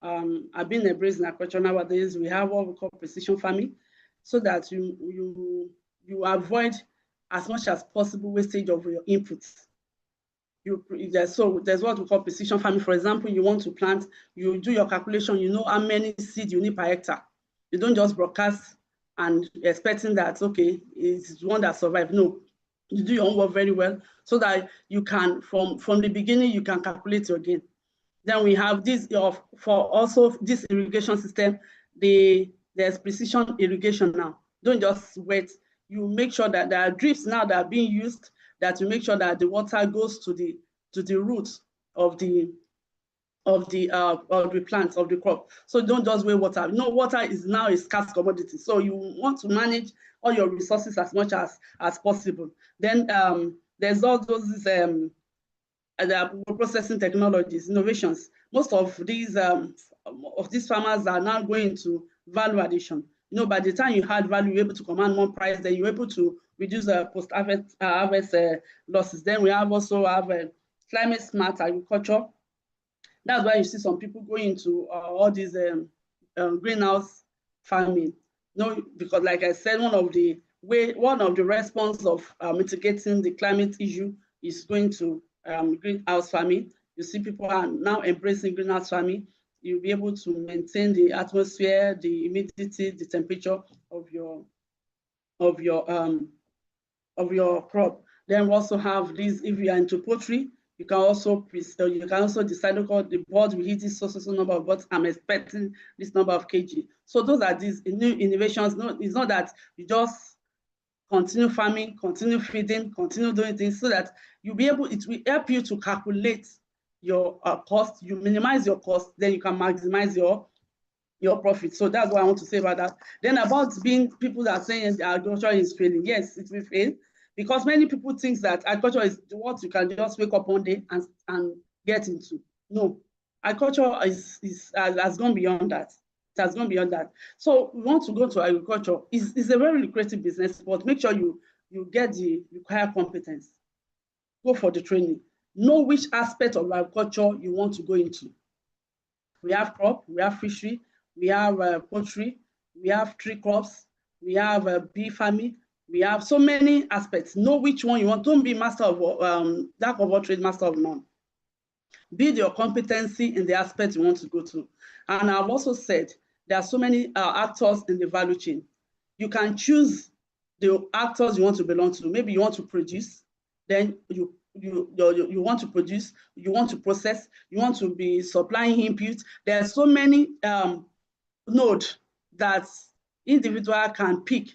are being embraced in agriculture nowadays. We have what we call precision farming, so that you avoid as much as possible wastage of your inputs. So there's what we call precision farming. For example, you want to plant, you do your calculation, you know how many seeds you need per hectare. You don't just broadcast and expecting that, okay, it's one that survived. No, you do your homework very well, so that you can, from the beginning, you can calculate your gain. Then we have this for also this irrigation system. There's precision irrigation now. Don't just wait. You make sure that there are drips now that are being used, that you make sure that the water goes to the roots of the plants, of the crop. So don't just waste water. Water is now a scarce commodity. So you want to manage all your resources as much as possible. Then there's all those processing technologies, innovations. Most of these farmers are now going to value addition. You know, by the time you had value, you're able to command more price, then you're able to reduce post-harvest losses. Then we also have climate smart agriculture. That's why you see some people going into all these greenhouse farming. No, because like I said, one of the response of mitigating the climate issue is going to greenhouse farming. You see people are now embracing greenhouse farming. You'll be able to maintain the atmosphere, the humidity, the temperature of your crop. Then we also have this, if you are into poultry, you can also decide, okay, the bird will hit this so number of birds. I'm expecting this number of kg. So those are these new innovations. No, it's not that you just continue farming, continue feeding, continue doing things, so that you'll be able, it will help you to calculate your cost. You minimize your cost, then you can maximize your profit. So that's what I want to say about that. Then about people that are saying agriculture is failing. Yes, it will fail, because many people think that agriculture is what you can just wake up one day and get into. No, agriculture has gone beyond that. It has gone beyond that. So we want to go to agriculture. It's a very lucrative business, but make sure you get the required competence. Go for the training. Know which aspect of agriculture you want to go into. We have crop, we have fishery, we have poultry, we have tree crops, we have bee farming. We have so many aspects. Know which one you want. Don't be master of jack of all trades, master of none. Build your competency in the aspect you want to go to. And I've also said there are so many actors in the value chain. You can choose the actors you want to belong to. Maybe you want to produce, then you want to produce, you want to process, you want to be supplying inputs. There are so many nodes that individual can pick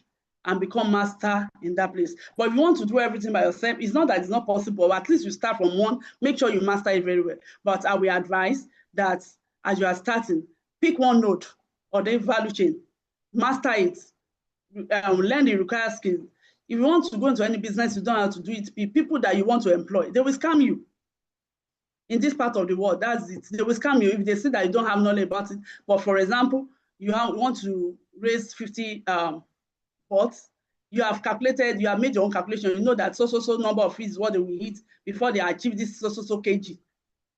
and become master in that place. But if you want to do everything by yourself, it's not that it's not possible, but at least you start from one, make sure you master it very well. But I will advise that as you are starting, pick one node or the value chain, master it, learn the required skills. If you want to go into any business, you don't have to do it. People that you want to employ, they will scam you. In this part of the world, that's it. They will scam you if they say that you don't have knowledge about it. But for example, you want to raise 50 pots, you have calculated, you have made your own calculation, you know that so number of feeds is what they will eat before they achieve this so kg.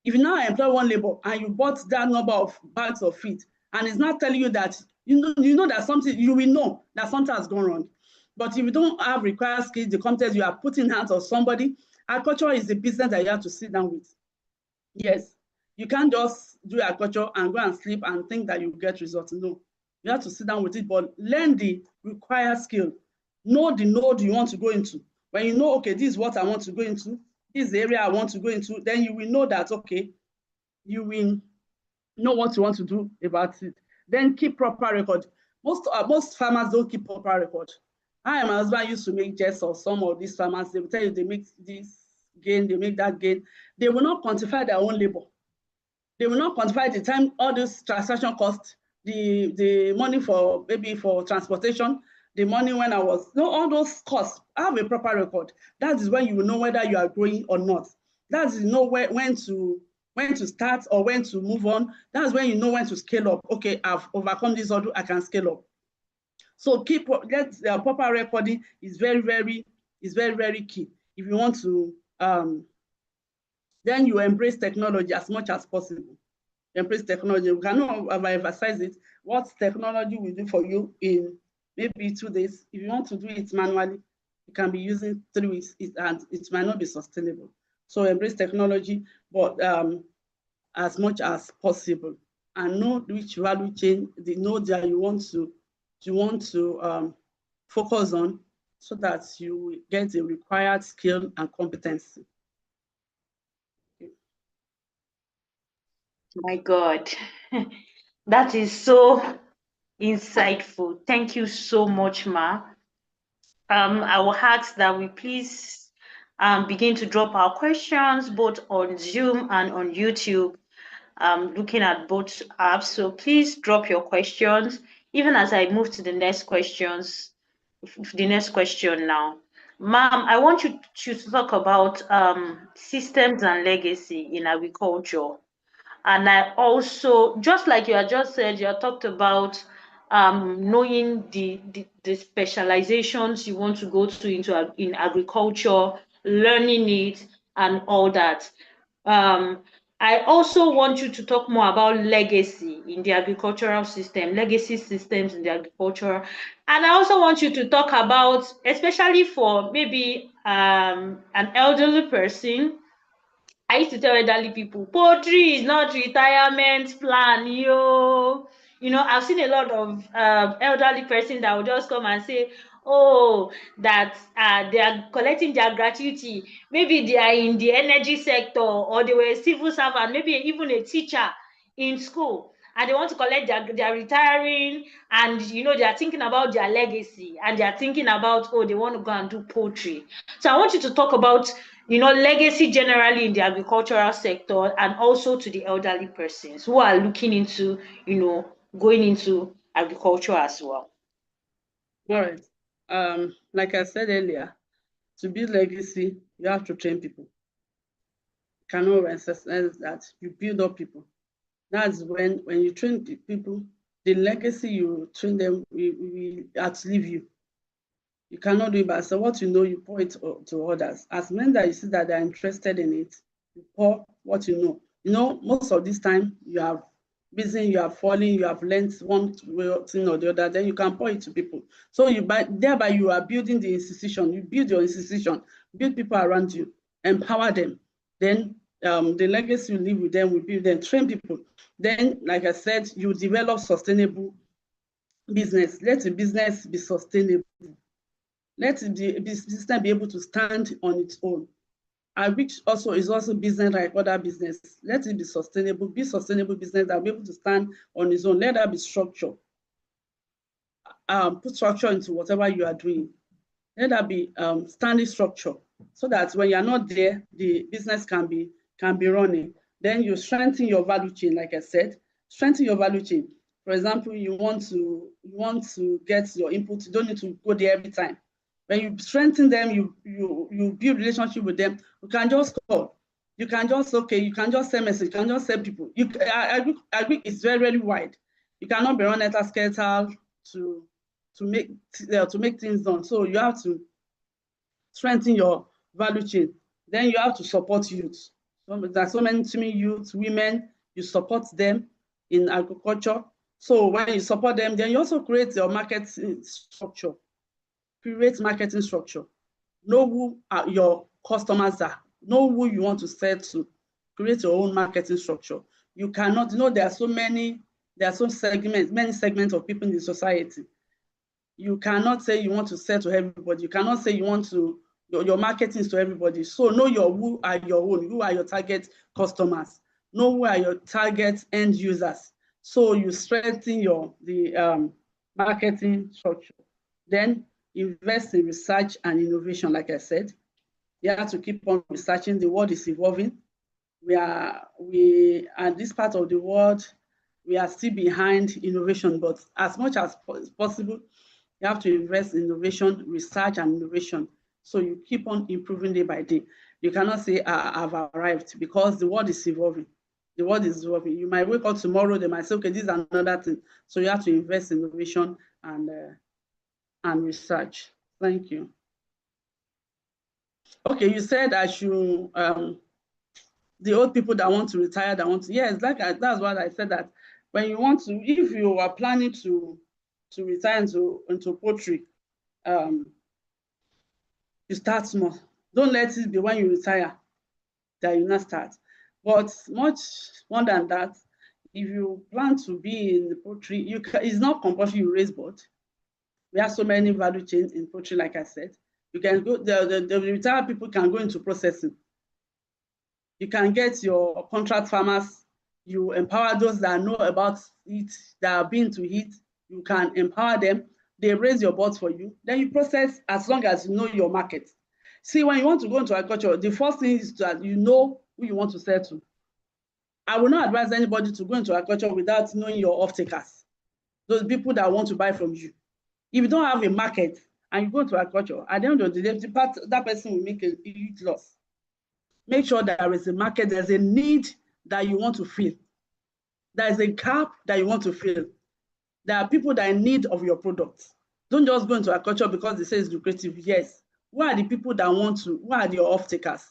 If you now employ one labor and you bought that number of bags of feed, and it's not telling you that, you know that something, you will know that something has gone wrong. But if you don't have required skills, the competence, you are putting hands on somebody. Agriculture is a business that you have to sit down with. Yes, you can't just do agriculture and go and sleep and think that you get results. No, you have to sit down with it, but learn the required skill. Know the node you want to go into. When you know, okay, this is what I want to go into, this is the area I want to go into, then you will know that, okay, you will know what you want to do about it. Then keep proper record. Most farmers don't keep proper record. I and my husband used to make jest of some of these farmers. They will tell you they make this gain, they make that gain. They will not quantify their own labor. They will not quantify the time, all those transaction costs, the money for maybe for transportation, the money when I was, all those costs. Have a proper record. That is when you will know whether you are growing or not. That is know when to start or when to move on. That's when you know when to scale up. Okay, I've overcome this order, I can scale up. So proper recording is very, very key. If you want to, then you embrace technology as much as possible. Embrace technology. We cannot emphasize it. What technology will do for you in maybe 2 days. If you want to do it manually, you can be using 3 weeks, and it might not be sustainable. So embrace technology, but as much as possible, and know which value chain, the node that you want to focus on, so that you get the required skill and competency. My God, that is so insightful. Thank you so much, Ma. I will ask that we please begin to drop our questions both on Zoom and on YouTube, looking at both apps. So please drop your questions. Even as I move to the next questions, the next question now. Ma'am, I want you to talk about systems and legacy in agriculture. And I also, just like you had just said, you had talked about knowing the specializations you want to go to in agriculture, learning it, and all that. I also want you to talk more about legacy in the agricultural system, legacy systems in the agriculture. And I also want you to talk about, especially for maybe an elderly person. I used to tell elderly people, poultry is not retirement plan, yo. You know, I've seen a lot of elderly person that will just come and say, oh, that they are collecting their gratuity. Maybe they are in the energy sector, or they were a civil servant, maybe even a teacher in school, and they want to collect their retiring, and you know, they are thinking about their legacy, and they are thinking about, oh, they want to go and do poultry. So I want you to talk about, you know, legacy generally in the agricultural sector, and also to the elderly persons who are looking into, you know, going into agriculture as well. All right. Like I said earlier, to build legacy, you have to train people. You cannot emphasize that you build up people. That's when you train the people, the legacy you train them will outlive you. You cannot do it by, so what you know, you pour it to others. As men that you see that they're interested in it, you pour what you know. You know, most of this time you are busy, you are falling, you have learned one thing or the other, then you can pour it to people. So thereby you are building the institution, you build your institution, build people around you, empower them. Then the legacy you leave with them will build them, train people. Then, like I said, you develop sustainable business. Let the business be sustainable. Let the system be able to stand on its own. Which also is also business like other business. Let it be sustainable business that will be able to stand on its own. Let that be structure. Put structure into whatever you are doing. Let that be standing structure, so that when you're not there, the business can be running. Then you strengthen your value chain, like I said, strengthen your value chain. For example, you want to get your input, you don't need to go there every time. When you strengthen them, you build relationship with them. You can just call. You can just send message. You can just send people. I agree. It's very, very wide. You cannot be run at a scale to make things done. So you have to strengthen your value chain. Then you have to support youth. So there's so many youth, women. You support them in agriculture. So when you support them, then you also create your marketing structure. Create marketing structure. Know who your customers are. Know who you want to sell to. Create your own marketing structure. You cannot, you know, there are so many segments of people in the society. You cannot say you want to sell to everybody. You cannot say you want to, your marketing is to everybody. So know who are your own, who are your target customers. Know who are your target end users. So you strengthen the marketing structure. Then invest in research and innovation, like I said. You have to keep on researching. The world is evolving. We are this part of the world, we are still behind innovation, but as much as possible, you have to invest in innovation, research and innovation. So you keep on improving day by day. You cannot say, I've arrived, because the world is evolving. The world is evolving. You might wake up tomorrow, they might say, okay, this is another thing. So you have to invest in innovation and research. Thank you. Okay, you said I should, the old people that want to retire, yes, that's what I said, that when you want to, if you are planning to retire into poultry, you start small. Don't let it be when you retire that you not start. But much more than that, if you plan to be in the poultry, it's not compulsory you raise bird. We have so many value chains in poultry, like I said. You can go, the retired people can go into processing. You can get your contract farmers, you empower those that know about it, that have been to it, you can empower them, they raise your birds for you, then you process as long as you know your market. See, when you want to go into agriculture, the first thing is that you know who you want to sell to. I will not advise anybody to go into agriculture without knowing your off-takers, those people that want to buy from you. If you don't have a market, and you go to agriculture, at the end of the day, that person will make a huge loss. Make sure there is a market, there's a need that you want to fill. There's a gap that you want to fill. There are people that are in need of your products. Don't just go into agriculture because they say it's lucrative. Yes. Who are the people that want to, who are the off-takers?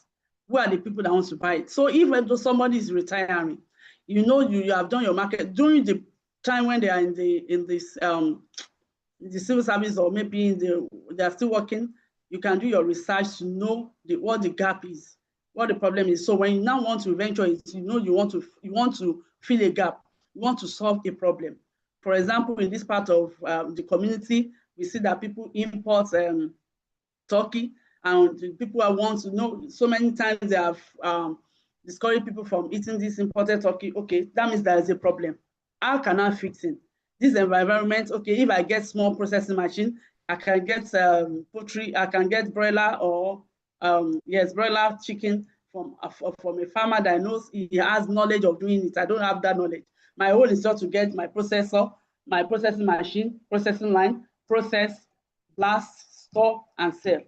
Who are the people that want to buy it? So if somebody is retiring, you know you have done your market during the time when they are in the civil service, or maybe they are still working. You can do your research to know what the gap is, what the problem is. So when you now want to venture it, you know you want to fill a gap, you want to solve a problem. For example, in this part of the community, we see that people import turkey, and people want to know, so many times they have discouraged people from eating this imported turkey. Okay, that means there is a problem. How can I fix it? This environment, okay, if I get small processing machine, I can get poultry, I can get broiler, or broiler chicken from a farmer that knows he has knowledge of doing it. I don't have that knowledge. My goal is just to get my processor, my processing machine, processing line, process, blast, store, and sell.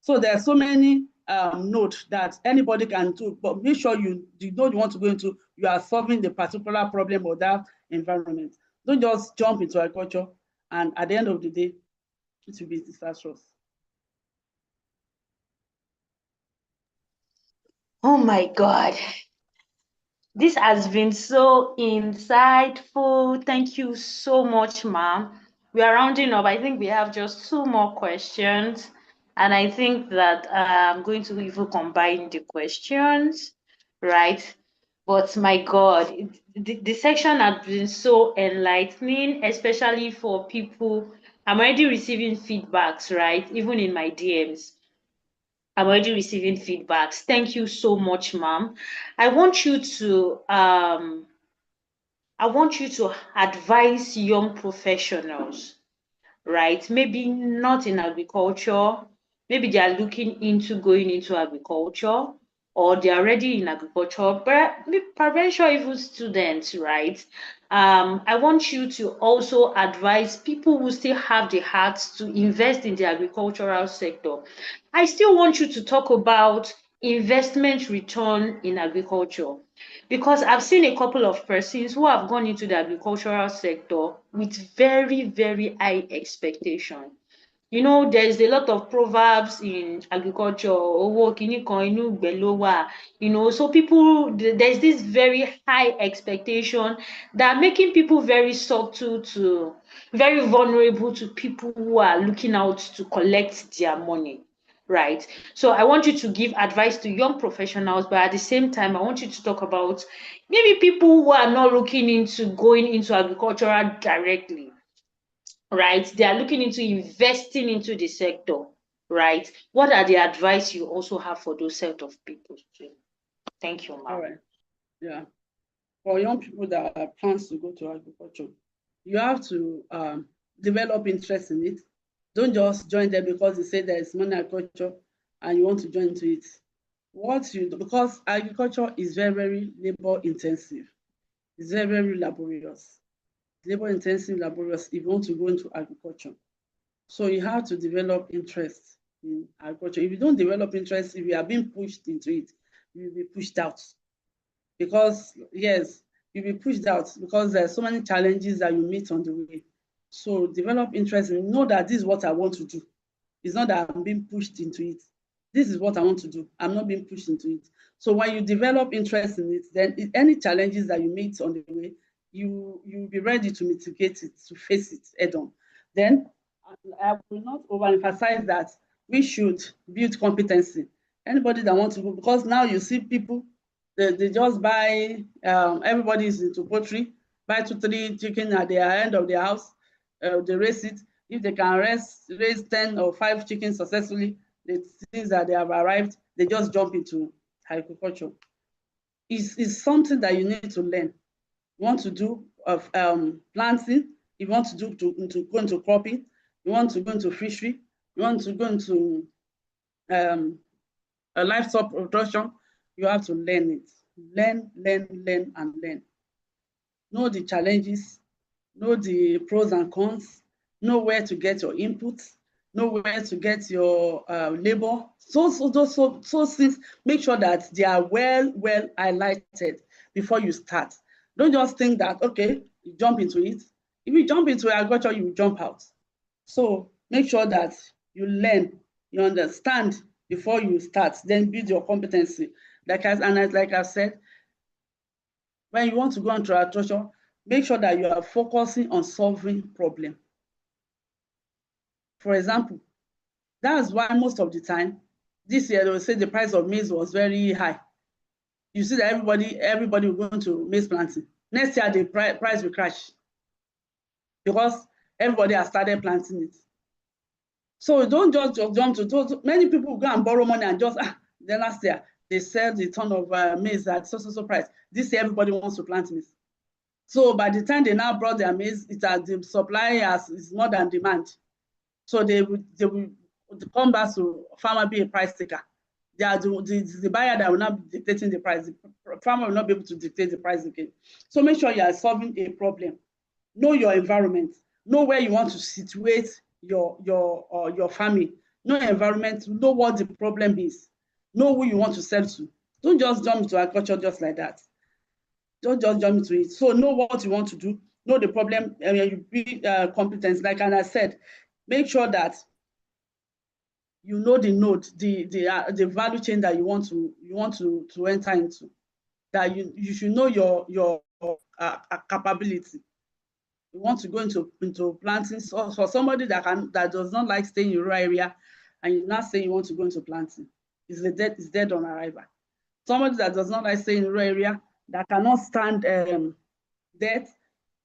So there are so many nodes that anybody can do, but make sure you want to go into, you are solving the particular problem of that environment. Don't just jump into agriculture, and at the end of the day, it will be disastrous. Oh my God. This has been so insightful. Thank you so much, ma'am. We are rounding up. I think we have just 2 more questions. And I think that I'm going to even combine the questions, right? But my God, the section has been so enlightening, especially for people. I'm already receiving feedbacks, right? Even in my DMs. I'm already receiving feedbacks. Thank you so much, ma'am. I want you to advise young professionals, right? Maybe not in agriculture, maybe they are looking into going into agriculture, or they are already in agriculture, but prevention even students, right? I want you to also advise people who still have the heart to invest in the agricultural sector. I still want you to talk about investment return in agriculture, because I've seen a couple of persons who have gone into the agricultural sector with very, very high expectation. You know, there's a lot of proverbs in agriculture, owó kiní kan inú ìgbẹ́ ló wà, you know, so people, there's this very high expectation that making people very subtle to, very vulnerable to people who are looking out to collect their money. Right. So I want you to give advice to young professionals, but at the same time, I want you to talk about maybe people who are not looking into going into agricultural directly, right? They are looking into investing into the sector, right? What are the advice you also have for those set of people too? Thank you, ma'am. All right. Yeah. For young people that have plans to go to agriculture, you have to develop interest in it. Don't just join them because they say there is money in agriculture and you want to join into it. Because agriculture is very, very labor intensive. It's very, very laborious. Labor intensive, laborious if you want to go into agriculture. So you have to develop interest in agriculture. If you don't develop interest, if you are being pushed into it, you will be pushed out. Because yes, you'll be pushed out because there are so many challenges that you meet on the way. So develop interest and know that this is what I want to do. It's not that I'm being pushed into it. This is what I want to do. I'm not being pushed into it. So when you develop interest in it, then any challenges that you meet on the way, you'll be ready to mitigate it, to face it head on. Then I will not overemphasize that we should build competency. Anybody that wants to go, because now you see people, they just buy, everybody is into poultry, buy 2-3 chicken at the end of their house, they raise it. If they can raise 10 or 5 chickens successfully, the things that they have arrived, they just jump into agriculture. It's something that you need to learn. You want to do planting, you want to do to go into cropping, you want to go into fishery, you want to go into a livestock production, you have to learn it. Learn, and learn. Know the challenges, know the pros and cons, know where to get your inputs, know where to get your labor. So since make sure that they are well highlighted before you start. Don't just think that, okay, you jump into it. If you jump into agriculture, you will jump out. So make sure that you learn, you understand before you start, then build your competency. Like I said, when you want to go into agriculture, make sure that you are focusing on solving problem. For example, that's why most of the time, this year they will say the price of maize was very high. You see that everybody will go into maize planting. Next year, the price will crash because everybody has started planting it. So don't just jump to many people go and borrow money and just, then last year, they sell the ton of maize at so price. This year, everybody wants to plant maize. So by the time they now brought their maize, the supply is more than demand. So they will come back to farmer be a price taker. They are the buyer that will not be dictating the price. The farmer will not be able to dictate the price again. So make sure you are solving a problem. Know your environment. Know where you want to situate your farming. Know your environment. Know what the problem is. Know who you want to sell to. Don't just jump into agriculture just like that. Don't just jump into it. So know what you want to do. Know the problem. You be competent. Like I said, make sure that you know the node, the value chain that you want to enter into. That you should know your capability. You want to go into planting. So for somebody that does not like staying in rural area, and you not say you want to go into planting, it's dead on arrival. Somebody that does not like staying in rural area, that cannot stand death,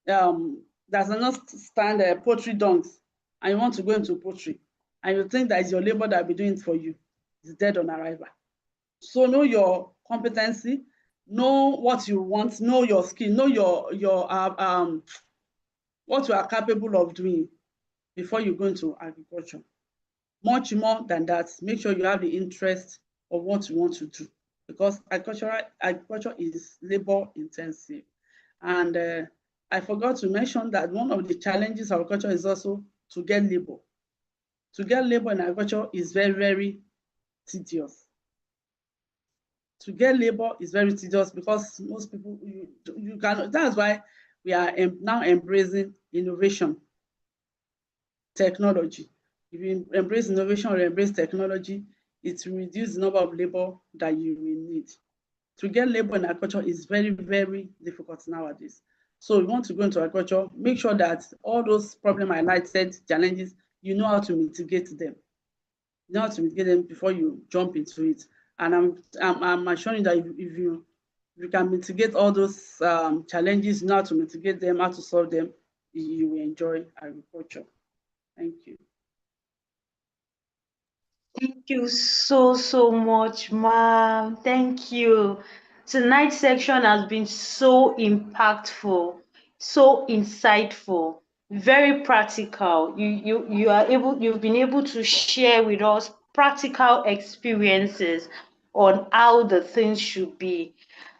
that cannot stand poultry dungs, and you want to go into poultry, and you think that it's your labor that will be doing it for you, it's dead on arrival. So know your competency, know what you want, know your skill, know your what you are capable of doing before you go into agriculture. Much more than that, make sure you have the interest of what you want to do, because agriculture is labor intensive. And I forgot to mention that one of the challenges of agriculture is also to get labor. To get labor in agriculture is very, very tedious. To get labor is very tedious because most people, you cannot. That's why we are now embracing innovation, technology. If you embrace innovation or embrace technology, it will reduce the number of labor that you will need. To get labor in agriculture is very, very difficult nowadays. So you want to go into agriculture, make sure that all those problems I highlighted, challenges, you know how to mitigate them. You know how to mitigate them before you jump into it. And I'm assuring that if you can mitigate all those challenges, you know how to mitigate them, how to solve them, you will enjoy agriculture. Thank you. Thank you so much, ma'am. Thank you. Tonight's section has been so impactful, so insightful, very practical. You've been able to share with us practical experiences on how the things should be.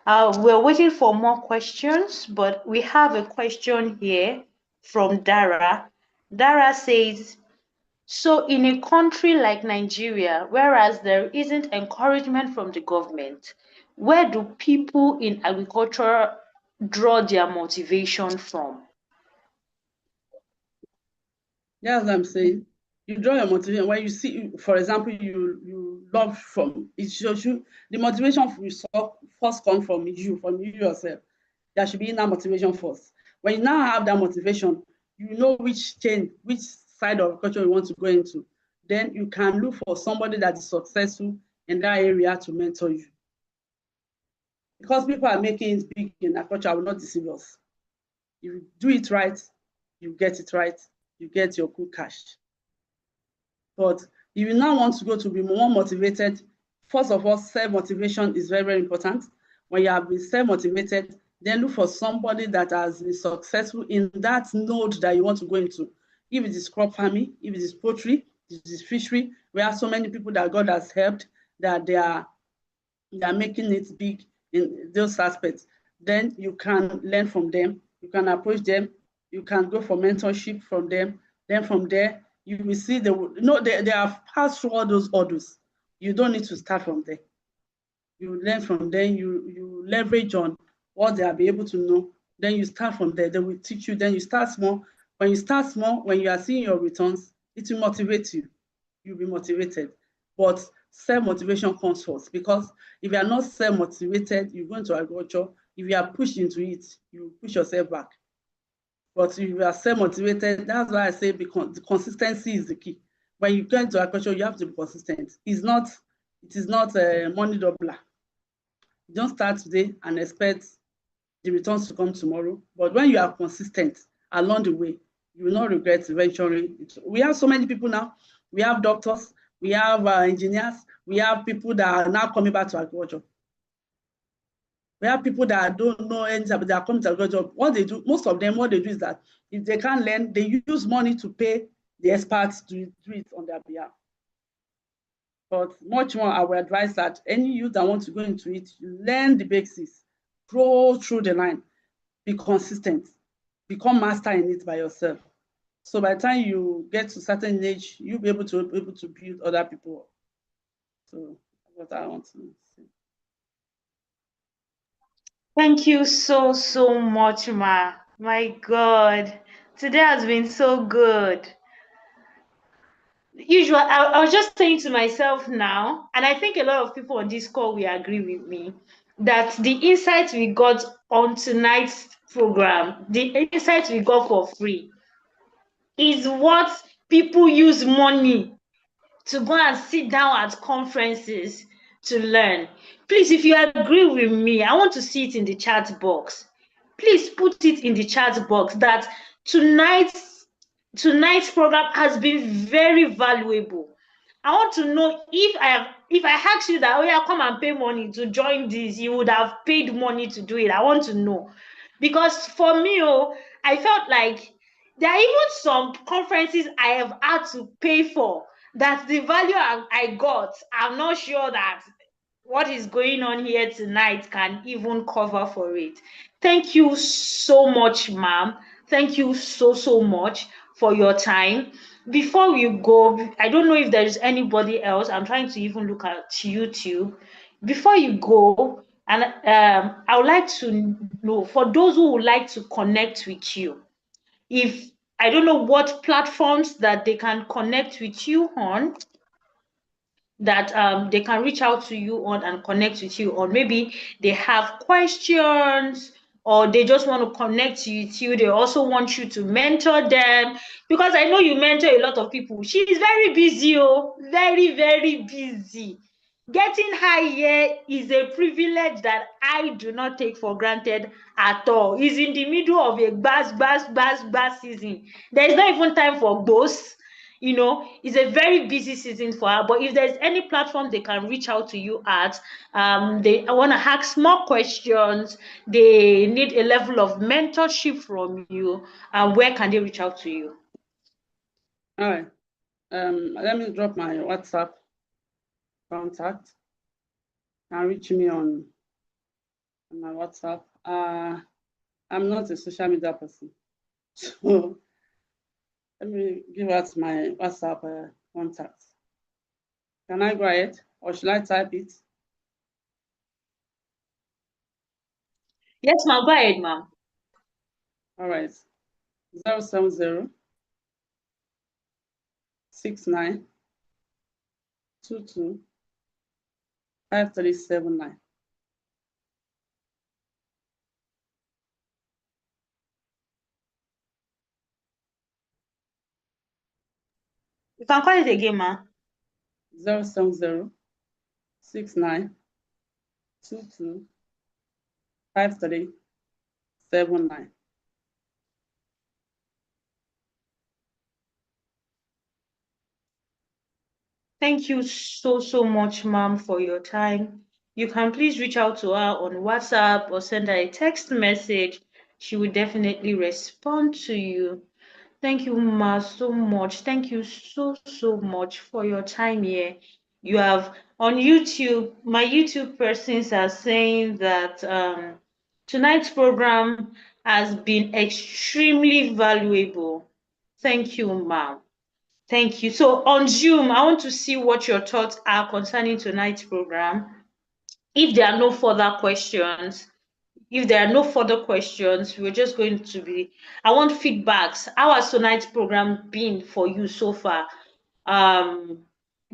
We're waiting for more questions, but we have a question here from Dara. Dara says, so in a country like Nigeria, whereas there isn't encouragement from the government, where do people in agriculture draw their motivation from? Yeah, as I'm saying, you draw your motivation when you see, for example, you love from it shows you the motivation first come from you yourself. There should be inner motivation first. When you now have that motivation, you know which side of culture you want to go into. Then you can look for somebody that is successful in that area to mentor you. Because people are making it big in agriculture, I will not deceive us. If you do it right, you get it right, you get your good cash. But if you now want to go to be more motivated, first of all, self-motivation is very, very important. When you have been self-motivated, then look for somebody that has been successful in that node that you want to go into. If it is crop farming, if it is poultry, if it is fishery, we have so many people that God has helped that they are making it big in those aspects. Then you can learn from them, you can approach them, you can go for mentorship from them. Then from there, you will see they have passed through all those orders. You don't need to start from there. You learn from there, you leverage on what they are be able to know. Then you start from there. They will teach you. Then you start small. When you start small, when you are seeing your returns, it will motivate you. You'll be motivated. But self-motivation comes first, because if you are not self-motivated, you go into agriculture. If you are pushed into it, you push yourself back. But if you are self-motivated, that's why I say the consistency is the key. When you go into agriculture, you have to be consistent. It is not a money doubler. You don't start today and expect the returns to come tomorrow. But when you are consistent along the way, you will not regret eventually. We have so many people now. We have doctors, we have engineers, we have people that are now coming back to agriculture. We have people that don't know anything, but they are coming to agriculture. What they do, most of them, what they do is that if they can't learn, they use money to pay the experts to do it on their behalf. But much more, I would advise that any youth that want to go into it, you learn the basics, grow through the line, be consistent, become master in it by yourself. So by the time you get to a certain age, you'll be able to build other people up. So that's what I want to say. Thank you so much, Ma. My God, today has been so good. I was just saying to myself now, and I think a lot of people on this call will agree with me, that the insights we got on tonight's program, the insights we got for free, is what people use money to go and sit down at conferences to learn. Please, if you agree with me, I want to see it in the chat box. Please put it in the chat box that tonight's program has been very valuable. I want to know if I asked you that, oh yeah, come and pay money to join this, you would have paid money to do it. I want to know. Because for me, I felt like there are even some conferences I have had to pay for that the value I got, I'm not sure that what is going on here tonight can even cover for it. Thank you so much, ma'am. Thank you so much for your time. Before we go, I don't know if there's anybody else. I'm trying to even look at YouTube. Before you go, and I would like to know, for those who would like to connect with you, if I don't know what platforms that they can connect with you on, that they can reach out to you on and connect with you on. Maybe they have questions or they just want to connect with you. They also want you to mentor them, because I know you mentor a lot of people. She is very busy, very busy. Getting her here is a privilege that I do not take for granted at all. It's in the middle of a bass season. There is not even time for boss. It's a very busy season for her. But if there's any platform they can reach out to you at, they want to ask more questions, they need a level of mentorship from you, where can they reach out to you? All right. Let me drop my WhatsApp contact. You can reach me on my WhatsApp. I'm not a social media person, so let me give out my WhatsApp contact. Can I go ahead, or should I type it? Yes, ma'am. Go ahead, ma'am. All right. 070 69 22 5379. You can call it again, ma'am. 070 69 22 5379. Thank you so much, ma'am, for your time. You can please reach out to her on WhatsApp or send her a text message. She will definitely respond to you. Thank you, ma, so much. Thank you so much for your time here. You have on YouTube, my YouTube persons are saying that tonight's program has been extremely valuable. Thank you, ma'am. Thank you. So on Zoom, I want to see what your thoughts are concerning tonight's program. If there are no further questions, we're just going to be, I want feedbacks. How has tonight's program been for you so far?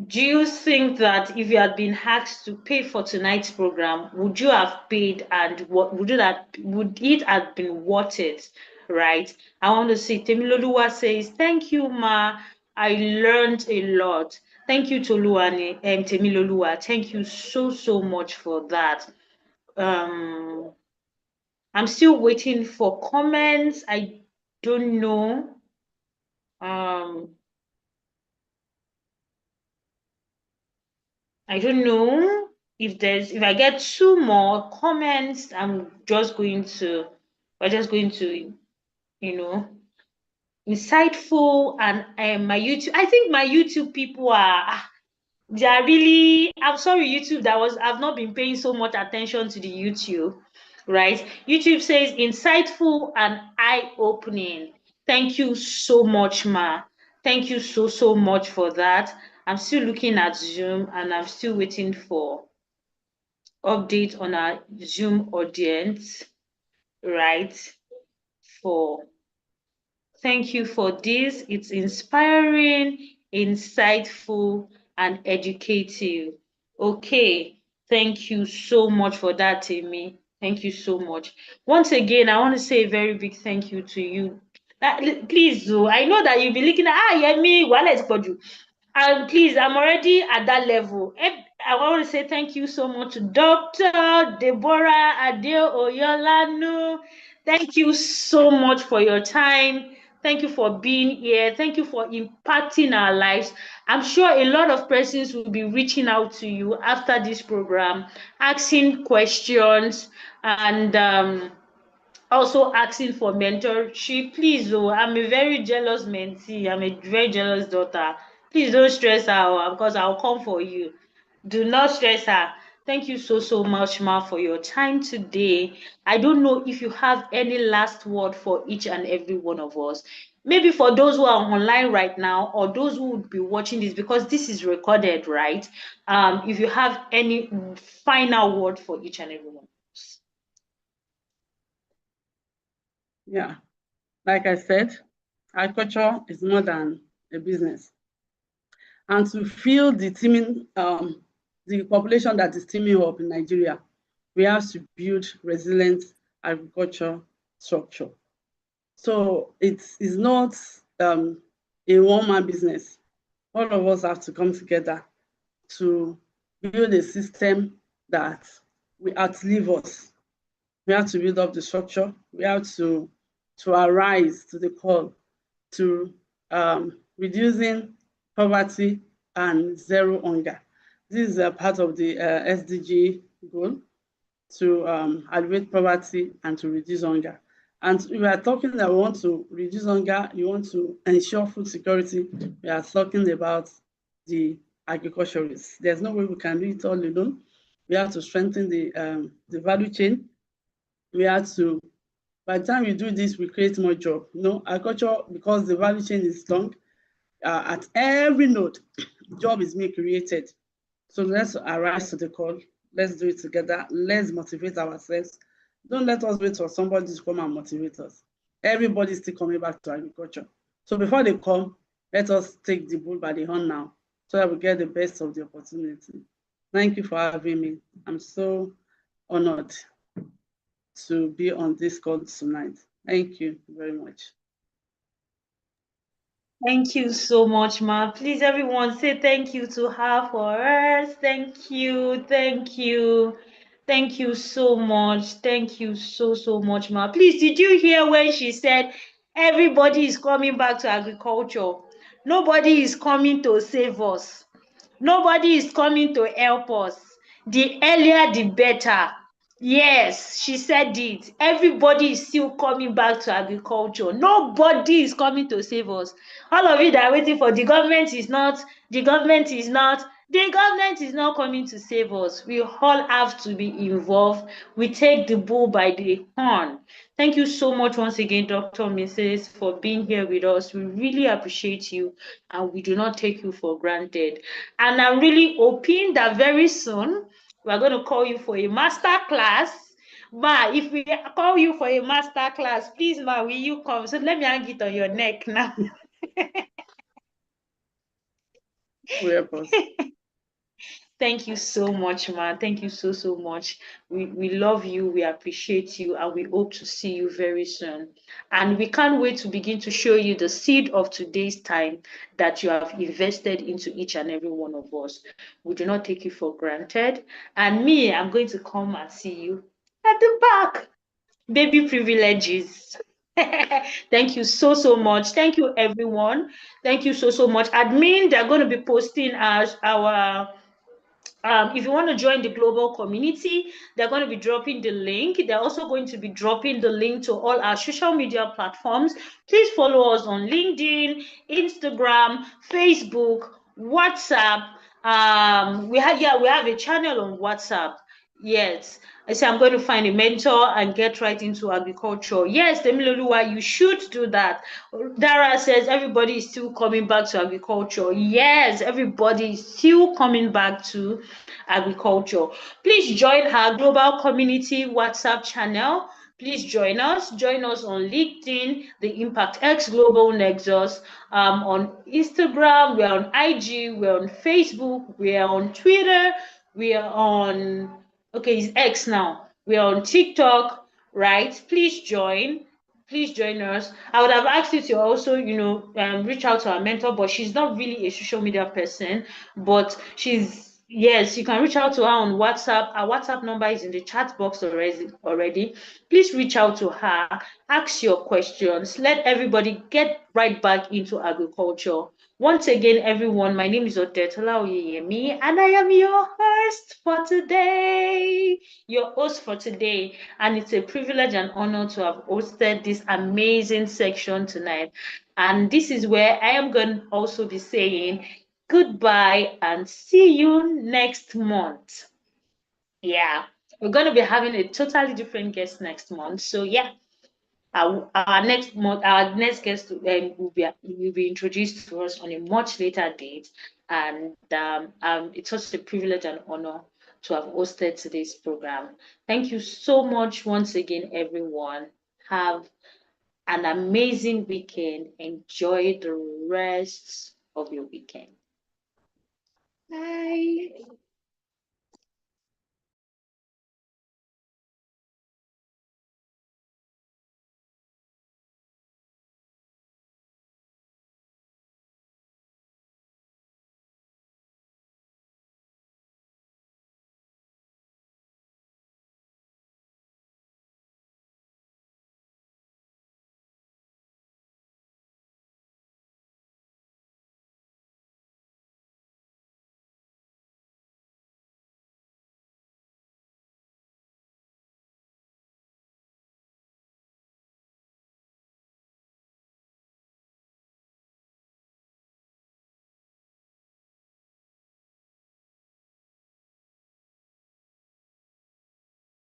Do you think that if you had been asked to pay for tonight's program, would you have paid, and what would it have been worth it? Right? I want to see Temiloluwa says, thank you, Ma. I learned a lot. Thank you, Toluwani and Temiloluwa. Thank you so much for that. I'm still waiting for comments. I don't know. I don't know if I get 2 more comments, we're just going to, insightful, and my YouTube. I think my YouTube people they are really, I'm sorry, YouTube, I've not been paying so much attention to the YouTube, right? YouTube says insightful and eye-opening. Thank you so much, Ma. Thank you so much for that. I'm still looking at Zoom and I'm still waiting for update on our Zoom audience, right? Thank you for this. It's inspiring, insightful, and educative. Okay, thank you so much for that, Amy. Thank you so much. Once again, I want to say a very big thank you to you. Please, I know that you'll be looking at, Yemi, well, let's go do. And please, I'm already at that level. I want to say thank you so much to Dr. Deborah Adeoyolanu. Thank you so much for your time. Thank you for being here. Thank you for impacting our lives. I'm sure a lot of persons will be reaching out to you after this program, asking questions, and also asking for mentorship. Please, I'm a very jealous mentee. I'm a very jealous daughter. Please don't stress her, because I'll come for you. Do not stress her. Thank you so much, Ma, for your time today. I don't know if you have any last word for each and every one of us. Maybe for those who are online right now, or those who would be watching this, because this is recorded, right? If you have any final word for each and every one. Yeah, like I said, agriculture is more than a business. And to fill the teaming, the population that is teaming up in Nigeria, we have to build resilient agriculture structure. So it is not a one-man business. All of us have to come together to build a system that will outlive us. We have to build up the structure. We have to arise to the call to reducing poverty and zero hunger. This is a part of the SDG goal to alleviate poverty and to reduce hunger. And we are talking that we want to reduce hunger, you want to ensure food security. We are talking about the agriculturists. There's no way we can do it all alone. We have to strengthen the value chain. We have to, by the time we do this, we create more jobs. Agriculture, because the value chain is long, at every node, job is being created. So let's arise to the call. Let's do it together. Let's motivate ourselves. Don't let us wait for somebody to come and motivate us. Everybody's still coming back to agriculture. So before they come, let us take the bull by the horn now so that we get the best of the opportunity. Thank you for having me. I'm so honored to be on this call tonight. Thank you very much. Thank you so much, Ma. Please, everyone, say thank you to her for us. Thank you. Thank you. Thank you so much. Thank you so much, Ma. Please, did you hear when she said everybody is coming back to agriculture? Nobody is coming to save us. Nobody is coming to help us. The earlier, the better. Yes, she said it. Everybody is still coming back to agriculture. Nobody is coming to save us. All of you that are waiting for the government is not, The government is not coming to save us. We all have to be involved. We take the bull by the horn. Thank you so much once again, Dr. Mrs., for being here with us. We really appreciate you and we do not take you for granted. And I'm really hoping that very soon we're going to call you for a master class. Ma, if we call you for a master class, please, Ma, will you come? So let me hang it on your neck now. Thank you so much, man. Thank you so much. We love you, we appreciate you, and we hope to see you very soon. And we can't wait to begin to show you the seed of today's time that you have invested into each and every one of us. We do not take you for granted. And me, I'm going to come and see you at the back. Baby privileges. Thank you so much. Thank you, everyone. Thank you so much. Admin, they're going to be posting our if you want to join the global community, they're going to be dropping the link. They're also going to be dropping the link to all our social media platforms. Please follow us on LinkedIn, Instagram, Facebook, WhatsApp. We have a channel on WhatsApp. Yes. I say I'm going to find a mentor and get right into agriculture. Yes, Demiloluwa, you should do that. Dara says everybody is still coming back to agriculture. Yes, everybody is still coming back to agriculture. Please join our global community WhatsApp channel. Please join us. Join us on LinkedIn, the Impact X Global Nexus, on Instagram, we're on IG, we're on Facebook, we're on Twitter, we are on, okay, it's X now. We're on TikTok, right? Please join. Please join us. I would have asked you to also, reach out to our mentor, but she's not really a social media person, but yes, you can reach out to her on WhatsApp. Our WhatsApp number is in the chat box already. Please reach out to her, ask your questions, let everybody get right back into agriculture. Once again, everyone, my name is Odetola Oyeyemi, and I am your host for today. And it's a privilege and honor to have hosted this amazing section tonight. And this is where I am going to also be saying goodbye and see you next month. Yeah, we're going to be having a totally different guest next month. So yeah, our next guest will be introduced to us on a much later date, and it's such a privilege and honor to have hosted today's program. Thank you so much once again, everyone. Have an amazing weekend. Enjoy the rest of your weekend. Bye.